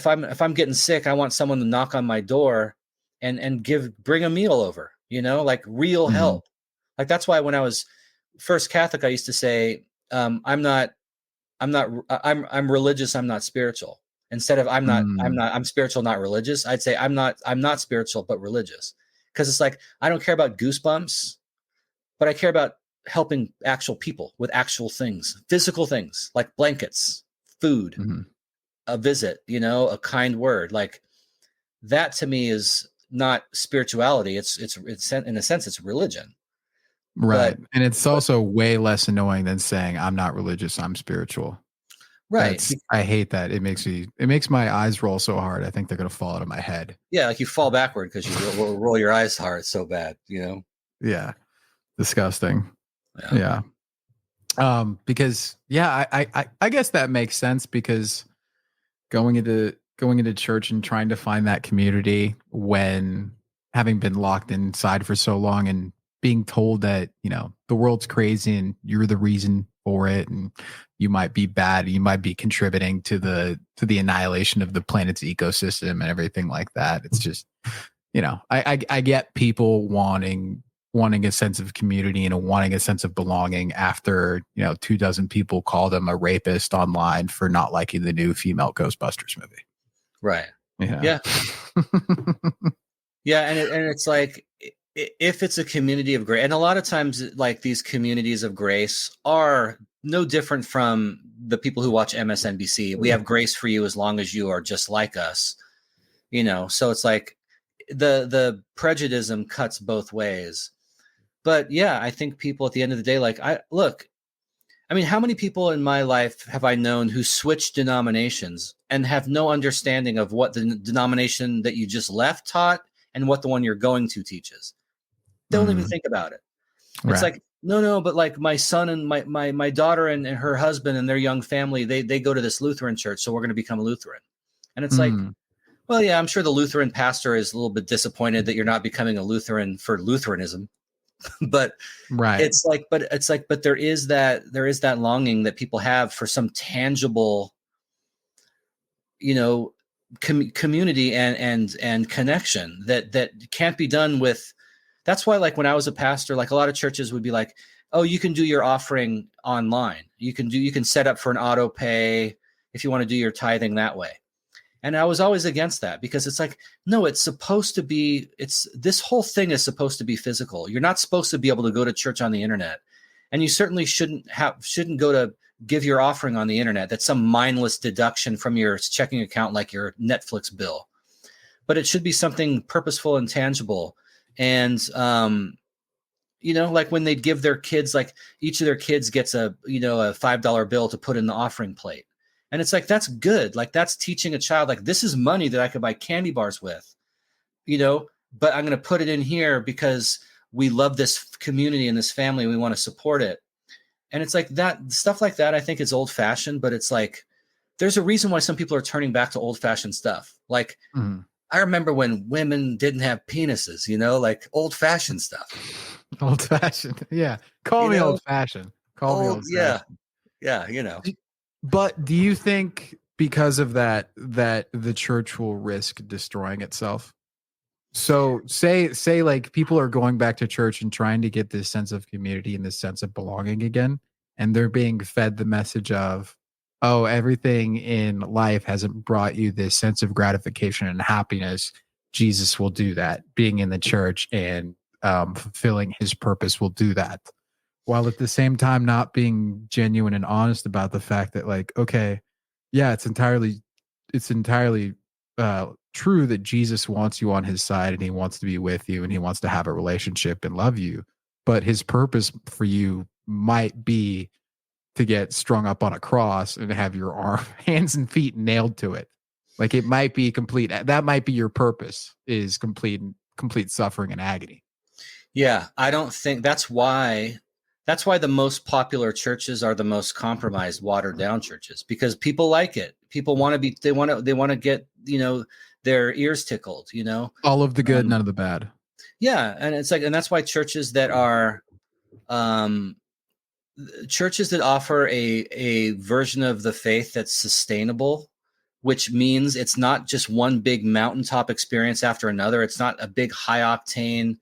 I'm getting sick, I want someone to knock on my door and bring a meal over, like real help. Like, that's why when I was first Catholic, I used to say, I'm religious, I'm not spiritual. Instead of I'm spiritual, not religious, I'd say I'm not spiritual, but religious. Because it's like, I don't care about goosebumps, but I care about helping actual people with actual things, physical things like blankets, food, a visit, a kind word. Like, that to me is not spirituality. It's in a sense, it's religion. Right. And it's also way less annoying than saying I'm not religious, I'm spiritual. Right. I hate that. It makes my eyes roll so hard. I think they're going to fall out of my head. Yeah. Like, you fall backward because you roll your eyes hard so bad, Yeah. Disgusting. Yeah. Because I guess that makes sense, because going into church and trying to find that community when having been locked inside for so long and being told that, the world's crazy and you're the reason for it, and you might be bad, you might be contributing to the annihilation of the planet's ecosystem and everything like that. It's just, I get people wanting a sense of community and wanting a sense of belonging after, 24 people called him a rapist online for not liking the new female Ghostbusters movie. Right. Yeah. Yeah. And it's like, if it's a community of grace, and a lot of times, like, these communities of grace are no different from the people who watch MSNBC. We have grace for you as long as you are just like us, so it's like the prejudice cuts both ways. But yeah, I think people at the end of the day, like, how many people in my life have I known who switched denominations and have no understanding of what the denomination that you just left taught and what the one you're going to teaches? Don't even think about it. It's like, no, but like, my son and my daughter and her husband and their young family, they go to this Lutheran church, so we're going to become Lutheran. And it's like, well, yeah, I'm sure the Lutheran pastor is a little bit disappointed that you're not becoming a Lutheran for Lutheranism. But but there is that longing that people have for some tangible, community and connection that can't be done with. That's why, like, when I was a pastor, like, a lot of churches would be like, oh, you can do your offering online. You can set up for an auto pay if you want to do your tithing that way. And I was always against that because it's like, no, it's supposed to be, this whole thing is supposed to be physical. You're not supposed to be able to go to church on the internet. And you certainly shouldn't go to give your offering on the internet. That's some mindless deduction from your checking account, like your Netflix bill. But it should be something purposeful and tangible. And, like when they'd give their kids, like each of their kids gets a $5 bill to put in the offering plate. And it's like, that's good. Like that's teaching a child, like this is money that I could buy candy bars with, but I'm going to put it in here because we love this community and this family. And we want to support it. And it's like that stuff like that, I think is old fashioned, but it's like, there's a reason why some people are turning back to old fashioned stuff. Like I remember when women didn't have penises, like old fashioned stuff. Old fashioned. Yeah. Call me old fashioned. Call me old fashioned. Yeah. But do you think because of that the church will risk destroying itself? So say like people are going back to church and trying to get this sense of community and this sense of belonging again, and they're being fed the message of, oh, everything in life hasn't brought you this sense of gratification and happiness. Jesus will do that. Being in the church and fulfilling his purpose will do that. While at the same time not being genuine and honest about the fact that, like, okay, yeah, it's entirely true that Jesus wants you on his side and he wants to be with you and he wants to have a relationship and love you. But his purpose for you might be to get strung up on a cross and have your hands and feet nailed to it. Like it might be that might be your purpose, is complete suffering and agony. Yeah, I don't think that's why the most popular churches are the most compromised, watered down churches, because people like it. People want to they want to get, their ears tickled, all of the good, none of the bad. Yeah. And it's like, and that's why churches that are, churches that offer a version of the faith that's sustainable, which means it's not just one big mountaintop experience after another. It's not a big high octane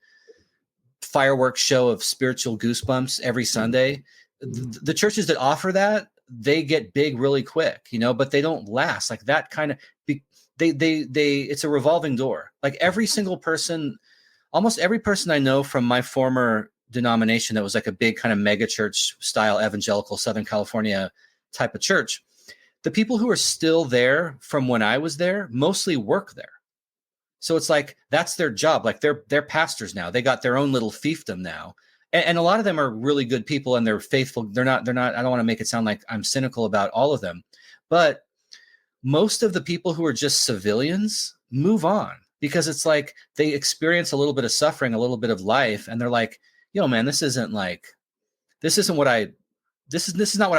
fireworks show of spiritual goosebumps every Sunday. The churches that offer that, they get big really quick, but they don't last. Like that kind of, it's a revolving door. Like almost every person I know from my former denomination that was like a big kind of mega church style evangelical Southern California type of church, the people who are still there from when I was there mostly work there. So it's like, that's their job. Like they're pastors now. They got their own little fiefdom now. And a lot of them are really good people and they're faithful. They're not, I don't want to make it sound like I'm cynical about all of them, but most of the people who are just civilians move on, because it's like they experience a little bit of suffering, a little bit of life. And they're like, man, this is not what I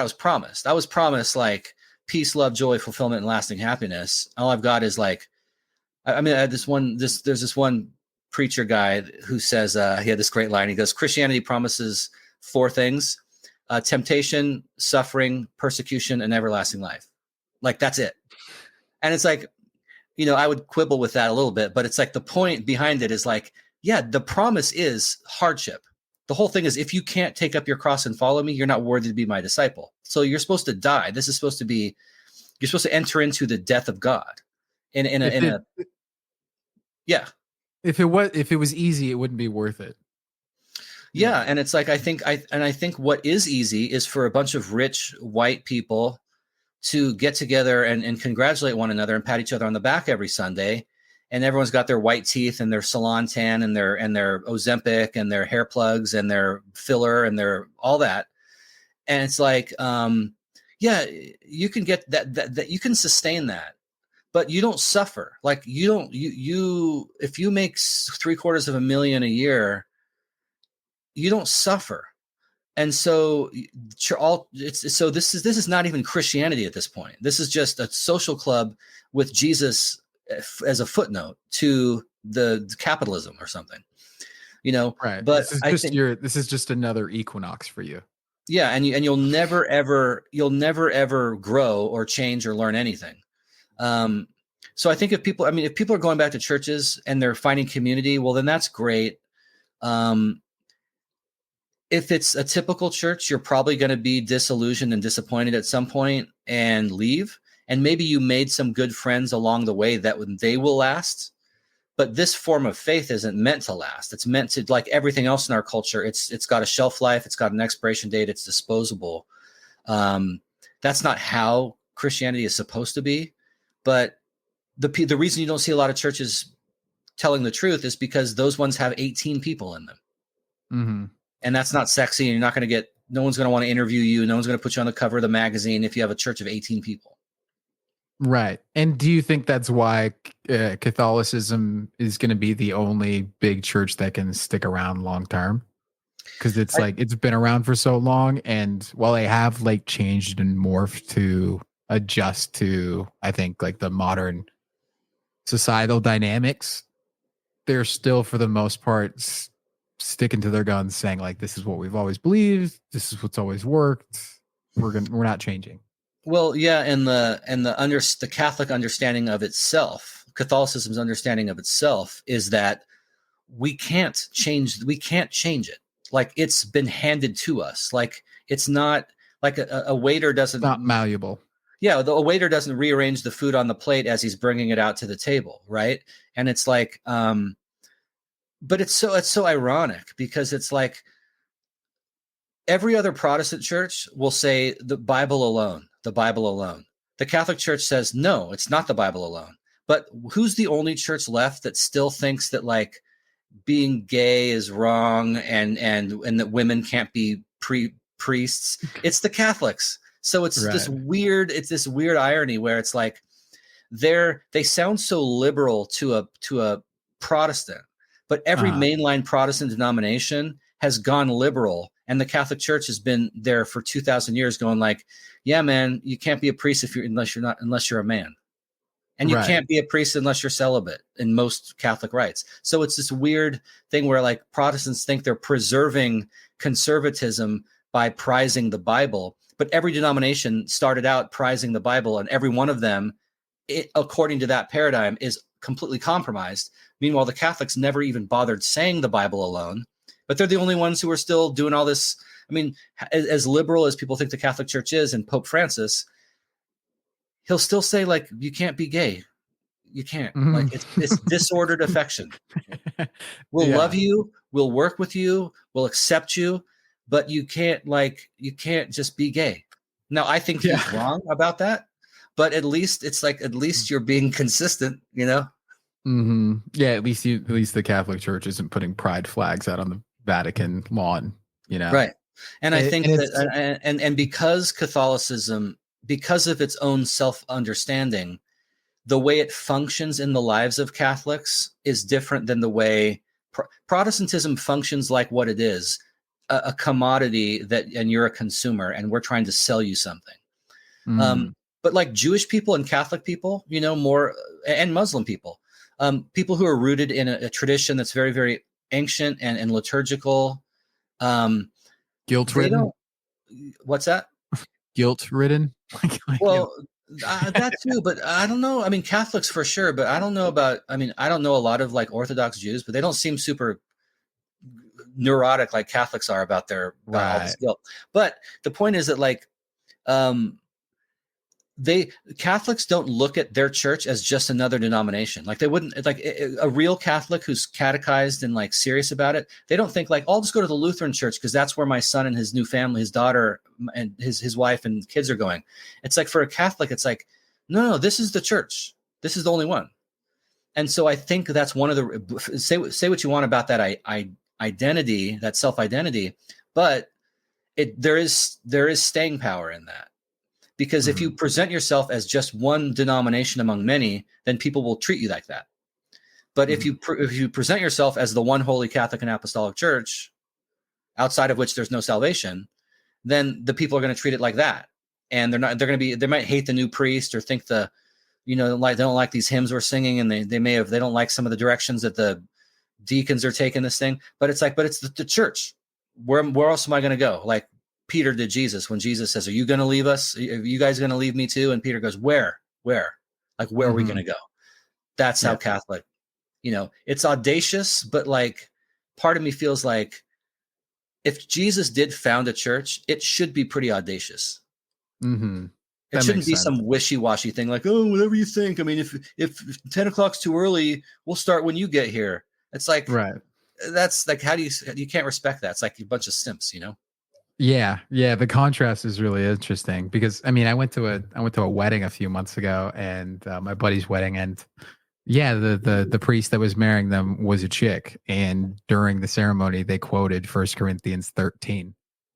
was promised. I was promised like peace, love, joy, fulfillment, and lasting happiness. All I've got is like, there's this one preacher guy who says, he had this great line. He goes, Christianity promises 4 things: temptation, suffering, persecution, and everlasting life. Like, that's it. And it's like, I would quibble with that a little bit, but it's like the point behind it is like, yeah, the promise is hardship. The whole thing is, if you can't take up your cross and follow me, you're not worthy to be my disciple. So you're supposed to die. You're supposed to enter into the death of God. Yeah. If it was easy, it wouldn't be worth it. Yeah. And it's like, I think what is easy is for a bunch of rich white people to get together and congratulate one another and pat each other on the back every Sunday. And everyone's got their white teeth and their salon tan and their Ozempic and their hair plugs and their filler and their all that. And it's like, yeah, you can get that you can sustain that, but you don't suffer. Like you if you make $750,000 a year, you don't suffer. And so this is not even Christianity at this point. This is just a social club with Jesus as a footnote to the capitalism or something, Right. But this is just another equinox for you. Yeah, and you'll never ever grow or change or learn anything. So I think if people are going back to churches and they're finding community, well, then that's great. if it's a typical church, you're probably going to be disillusioned and disappointed at some point and leave. And maybe you made some good friends along the way that they will last. But this form of faith isn't meant to last. It's meant to, like everything else in our culture, it's got a shelf life, it's got an expiration date, it's disposable. That's not how Christianity is supposed to be. But the reason you don't see a lot of churches telling the truth is because those ones have 18 people in them. Mm-hmm. And that's not sexy. And you're not going to get, no one's going to want to interview you. No one's going to put you on the cover of the magazine if you have a church of 18 people. Right. And do you think that's why Catholicism is going to be the only big church that can stick around long term? Because it's like it's been around for so long, and while they have like changed and morphed to adjust to, I think, like the modern societal dynamics, they're still for the most part sticking to their guns, saying like, this is what we've always believed, this is what's always worked, we're not changing. Well, yeah, and the Catholic understanding of itself, Catholicism's understanding of itself, is that we can't change it. Like, it's been handed to us. Like, it's not like a waiter doesn't, not malleable. Yeah, a waiter doesn't rearrange the food on the plate as he's bringing it out to the table, right? And it's like, but it's so ironic, because it's like every other Protestant church will say the Bible alone. The Bible alone. The Catholic Church says, no, it's not the Bible alone. But who's the only church left that still thinks that like being gay is wrong and that women can't be priests? It's the Catholics. So it's this weird irony where it's like they sound so liberal to a Protestant, but every mainline Protestant denomination has gone liberal, and the Catholic Church has been there for 2,000 years going like, yeah, man, you can't be a priest unless you're a man. And you can't be a priest unless you're celibate in most Catholic rites. So it's this weird thing where like Protestants think they're preserving conservatism by prizing the Bible, but every denomination started out prizing the Bible, and every one of them, according to that paradigm, is completely compromised. Meanwhile, the Catholics never even bothered saying the Bible alone, but they're the only ones who are still doing all this. I mean, as liberal as people think the Catholic Church is, and Pope Francis, he'll still say like, you can't be gay. You can't. Mm-hmm. Like it's disordered affection. We'll love you. We'll work with you. We'll accept you, but you can't just be gay. Now, I think he's wrong about that, but at least you're being consistent, you know? Mm-hmm. Yeah. At least the Catholic Church isn't putting pride flags out on the Vatican lawn, you know? Right. And I think that, and because Catholicism, because of its own self-understanding, the way it functions in the lives of Catholics is different than the way Protestantism functions, like what it is, a commodity and you're a consumer and we're trying to sell you something. But like Jewish people and Catholic people, you know, more, and Muslim people, people who are rooted in a tradition that's very, very ancient and liturgical, guilt-ridden. What's that? Guilt-ridden. Well, that too, but I don't know. I mean, Catholics for sure, but I don't know I don't know a lot of like Orthodox Jews, but they don't seem super neurotic like Catholics are about all this guilt. But the point is that like, Catholics don't look at their church as just another denomination. Like they wouldn't, like a real Catholic who's catechized and like serious about it. They don't think like, I'll just go to the Lutheran church because that's where my son and his new family, his daughter and his wife and kids are going. It's like, for a Catholic, it's like, no, this is the church. This is the only one. And so I think that's one of the, say what you want about that identity, that self-identity, but there is staying power in that. Because if you present yourself as just one denomination among many, then people will treat you like that. But if you present yourself as the one holy Catholic and Apostolic Church, outside of which there's no salvation, then the people are going to treat it like that. And they might hate the new priest or think they don't like these hymns we're singing, and they don't like some of the directions that the deacons are taking this thing. But it's the church. Where else am I going to go? Like Peter did Jesus when Jesus says, "Are you going to leave us? Are you guys going to leave me too?" And Peter goes, "Where? Like, where are we going to go?" That's how Catholic, it's audacious, but like part of me feels like if Jesus did found a church, it should be pretty audacious. Mm-hmm. It shouldn't be some wishy-washy thing like, oh, whatever you think. I mean, if 10 o'clock's too early, we'll start when you get here. It's like, right. That's like, you can't respect that. It's like a bunch of simps, you know? Yeah. The contrast is really interesting because I mean, I went to a wedding a few months ago, and my buddy's wedding, and yeah, the priest that was marrying them was a chick, and during the ceremony they quoted 1 Corinthians 13.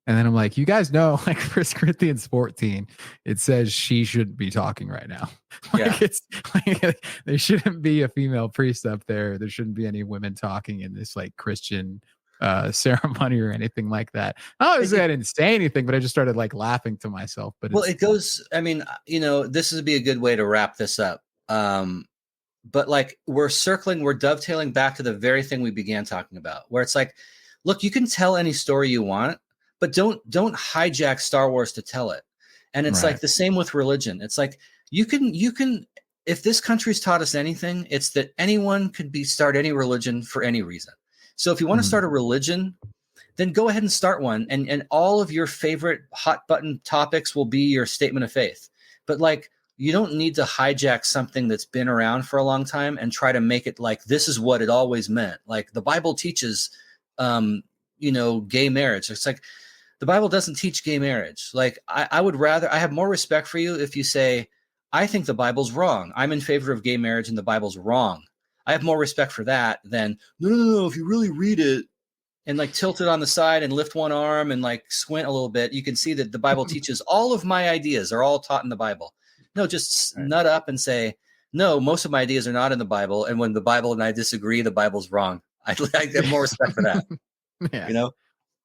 And then I'm like, you guys know, like 1 Corinthians 14, it says she shouldn't be talking right now. Like it's like there shouldn't be a female priest up there. There shouldn't be any women talking in this like Christian ceremony or anything like that. I didn't say anything, but I just started like laughing to myself. But it goes, I mean, this would be a good way to wrap this up. But like we're dovetailing back to the very thing we began talking about, where it's like, look, you can tell any story you want, but don't hijack Star Wars to tell it. And it's like the same with religion. It's like you can if this country's taught us anything, it's that anyone could start any religion for any reason. So if you want to start a religion, then go ahead and start one, and all of your favorite hot button topics will be your statement of faith. But like, you don't need to hijack something that's been around for a long time and try to make it like this is what it always meant. Like the Bible teaches, gay marriage. It's like the Bible doesn't teach gay marriage. Like I have more respect for you if you say, I think the Bible's wrong. I'm in favor of gay marriage and the Bible's wrong. I have more respect for that than no. If you really read it and like tilt it on the side and lift one arm and like squint a little bit, you can see that the Bible teaches all of my ideas are all taught in the Bible. No, just nut up and say, no, most of my ideas are not in the Bible. And when the Bible and I disagree, the Bible's wrong. I have more respect for that. Yeah. You know?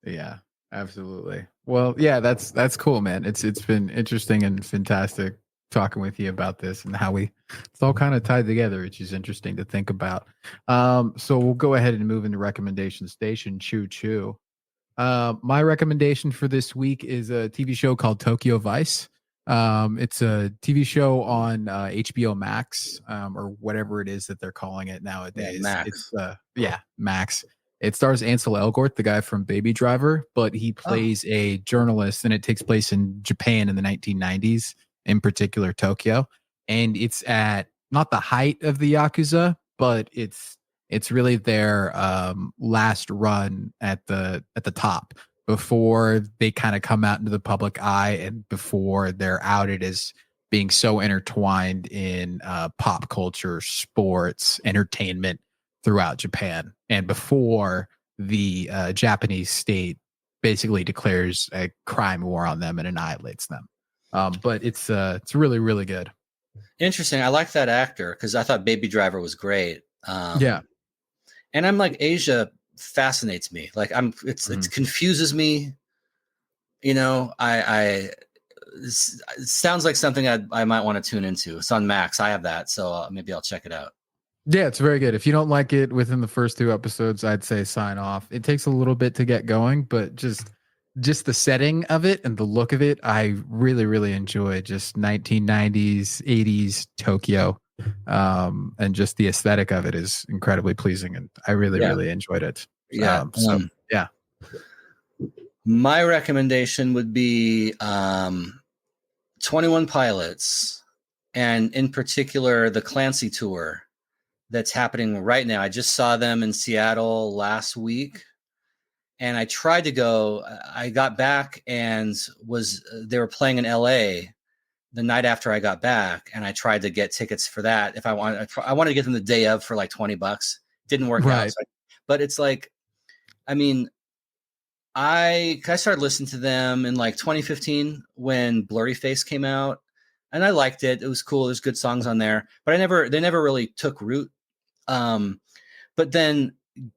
Yeah, absolutely. Well, yeah, that's cool, man. It's been interesting and fantastic talking with you about this and how it's all kind of tied together, which is interesting to think about. So we'll go ahead and move into recommendation station. Choo choo. My recommendation for this week is a TV show called Tokyo Vice. It's a TV show on HBO Max, or whatever it is that they're calling it nowadays. Max. It's Max. It stars Ansel Elgort, the guy from Baby Driver, but he plays a journalist, and it takes place in Japan in the 1990s, in particular Tokyo. And it's at not the height of the Yakuza, but it's really their last run at the top before they kind of come out into the public eye, and before they're outed as being so intertwined in pop culture, sports, entertainment throughout Japan, and before the Japanese state basically declares a crime war on them and annihilates them. But it's really, really good. Interesting. I like that actor because I thought Baby Driver was great. Yeah. And I'm like, Asia fascinates me. Like it confuses me. You know, it sounds like something I might want to tune into. It's on Max. I have that. So maybe I'll check it out. Yeah, it's very good. If you don't like it within the first 2 episodes, I'd say sign off. It takes a little bit to get going, but just the setting of it and the look of it, I really, really enjoy. Just 1990s, 80s Tokyo, and just the aesthetic of it is incredibly pleasing, and I really, really enjoyed it. Yeah. Yeah. My recommendation would be 21 Pilots, and in particular the Clancy tour that's happening right now. I just saw them in Seattle last week, and I tried to go. I got back and they were playing in LA the night after I got back, and I tried to get tickets for that. If I wanted to get them the day of for like $20. Didn't work out. But it's like, I mean, I started listening to them in like 2015 when Blurry Face came out, and I liked it. It was cool. There's good songs on there, but they never really took root. But then,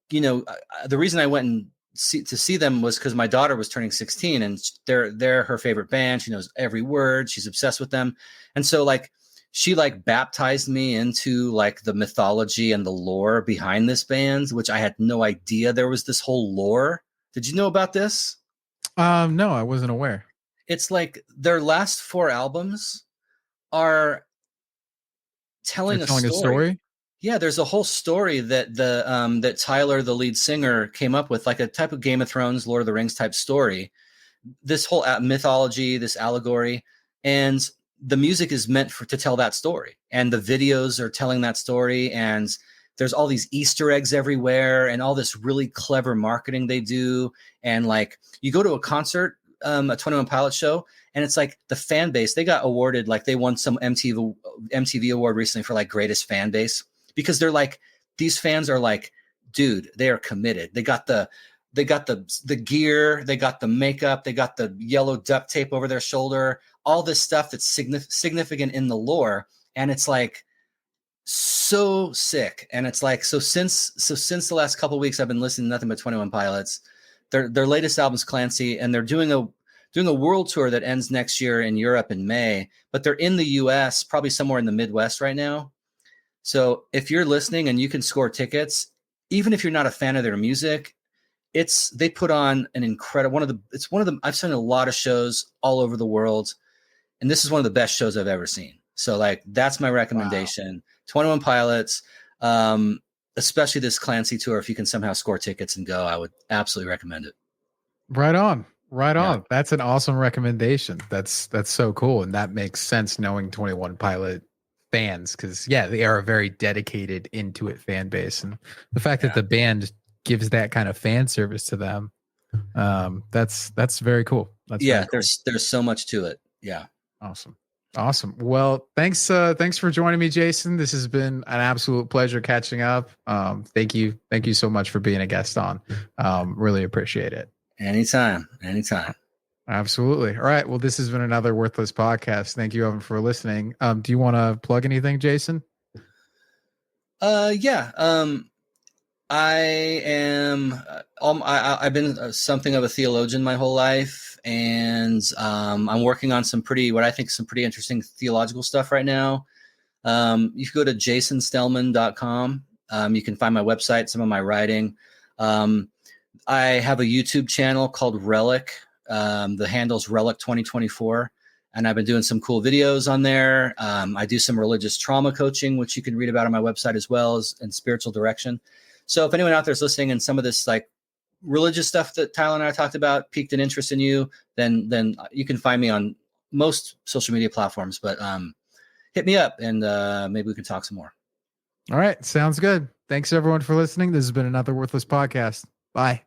the reason I went and see them was because my daughter was turning 16, and they're her favorite band. She knows every word. She's obsessed with them. And so like, she like baptized me into like the mythology and the lore behind this band, which I had no idea there was this whole lore. Did you know about this? No, I wasn't aware. It's like their last 4 albums are telling a story. Yeah, there's a whole story that that Tyler, the lead singer, came up with, like a type of Game of Thrones, Lord of the Rings type story. This whole mythology, this allegory, and the music is meant to tell that story, and the videos are telling that story, and there's all these Easter eggs everywhere, and all this really clever marketing they do. And like, you go to a concert, a 21 Pilots show, and it's like the fan base, they got awarded, like they won some MTV award recently for like greatest fan base, because they're like, these fans are like, dude, they are committed. They got the gear, they got the makeup, they got the yellow duct tape over their shoulder, all this stuff that's significant in the lore. And it's like so sick. And it's like, so since the last couple of weeks, I've been listening to nothing but 21 Pilots. Their latest album's Clancy, and they're doing a world tour that ends next year in Europe in May, but they're in the US, probably somewhere in the Midwest right now. So if you're listening and you can score tickets, even if you're not a fan of their music, they put on an incredible I've seen a lot of shows all over the world, and this is one of the best shows I've ever seen. So like, that's my recommendation. Wow. 21 Pilots, especially this Clancy tour. If you can somehow score tickets and go, I would absolutely recommend it. Right on. Yeah. That's an awesome recommendation. That's so cool. And that makes sense, knowing 21 Pilot fans, because they are a very dedicated, into it fan base. And the fact that the band gives that kind of fan service to them, that's very cool. Very cool. There's so much to it. Yeah. Awesome. Well, thanks for joining me, Jason. This has been an absolute pleasure catching up. Thank you so much for being a guest on. Really appreciate it. Anytime. Absolutely. All right. Well, this has been another Worthless podcast. Thank you, Evan, for listening. Do you want to plug anything, Jason? Yeah. I've been something of a theologian my whole life, and I'm working on some pretty interesting theological stuff right now. You can go to jasonstellman.com. You can find my website, some of my writing. I have a YouTube channel called Relic. The handle's Relic 2024. And I've been doing some cool videos on there. I do some religious trauma coaching, which you can read about on my website, as well as in spiritual direction. So if anyone out there is listening and some of this like religious stuff that Tyler and I talked about piqued an interest in you, then you can find me on most social media platforms. But hit me up, and maybe we can talk some more. All right. Sounds good. Thanks, everyone, for listening. This has been another Worthless podcast. Bye.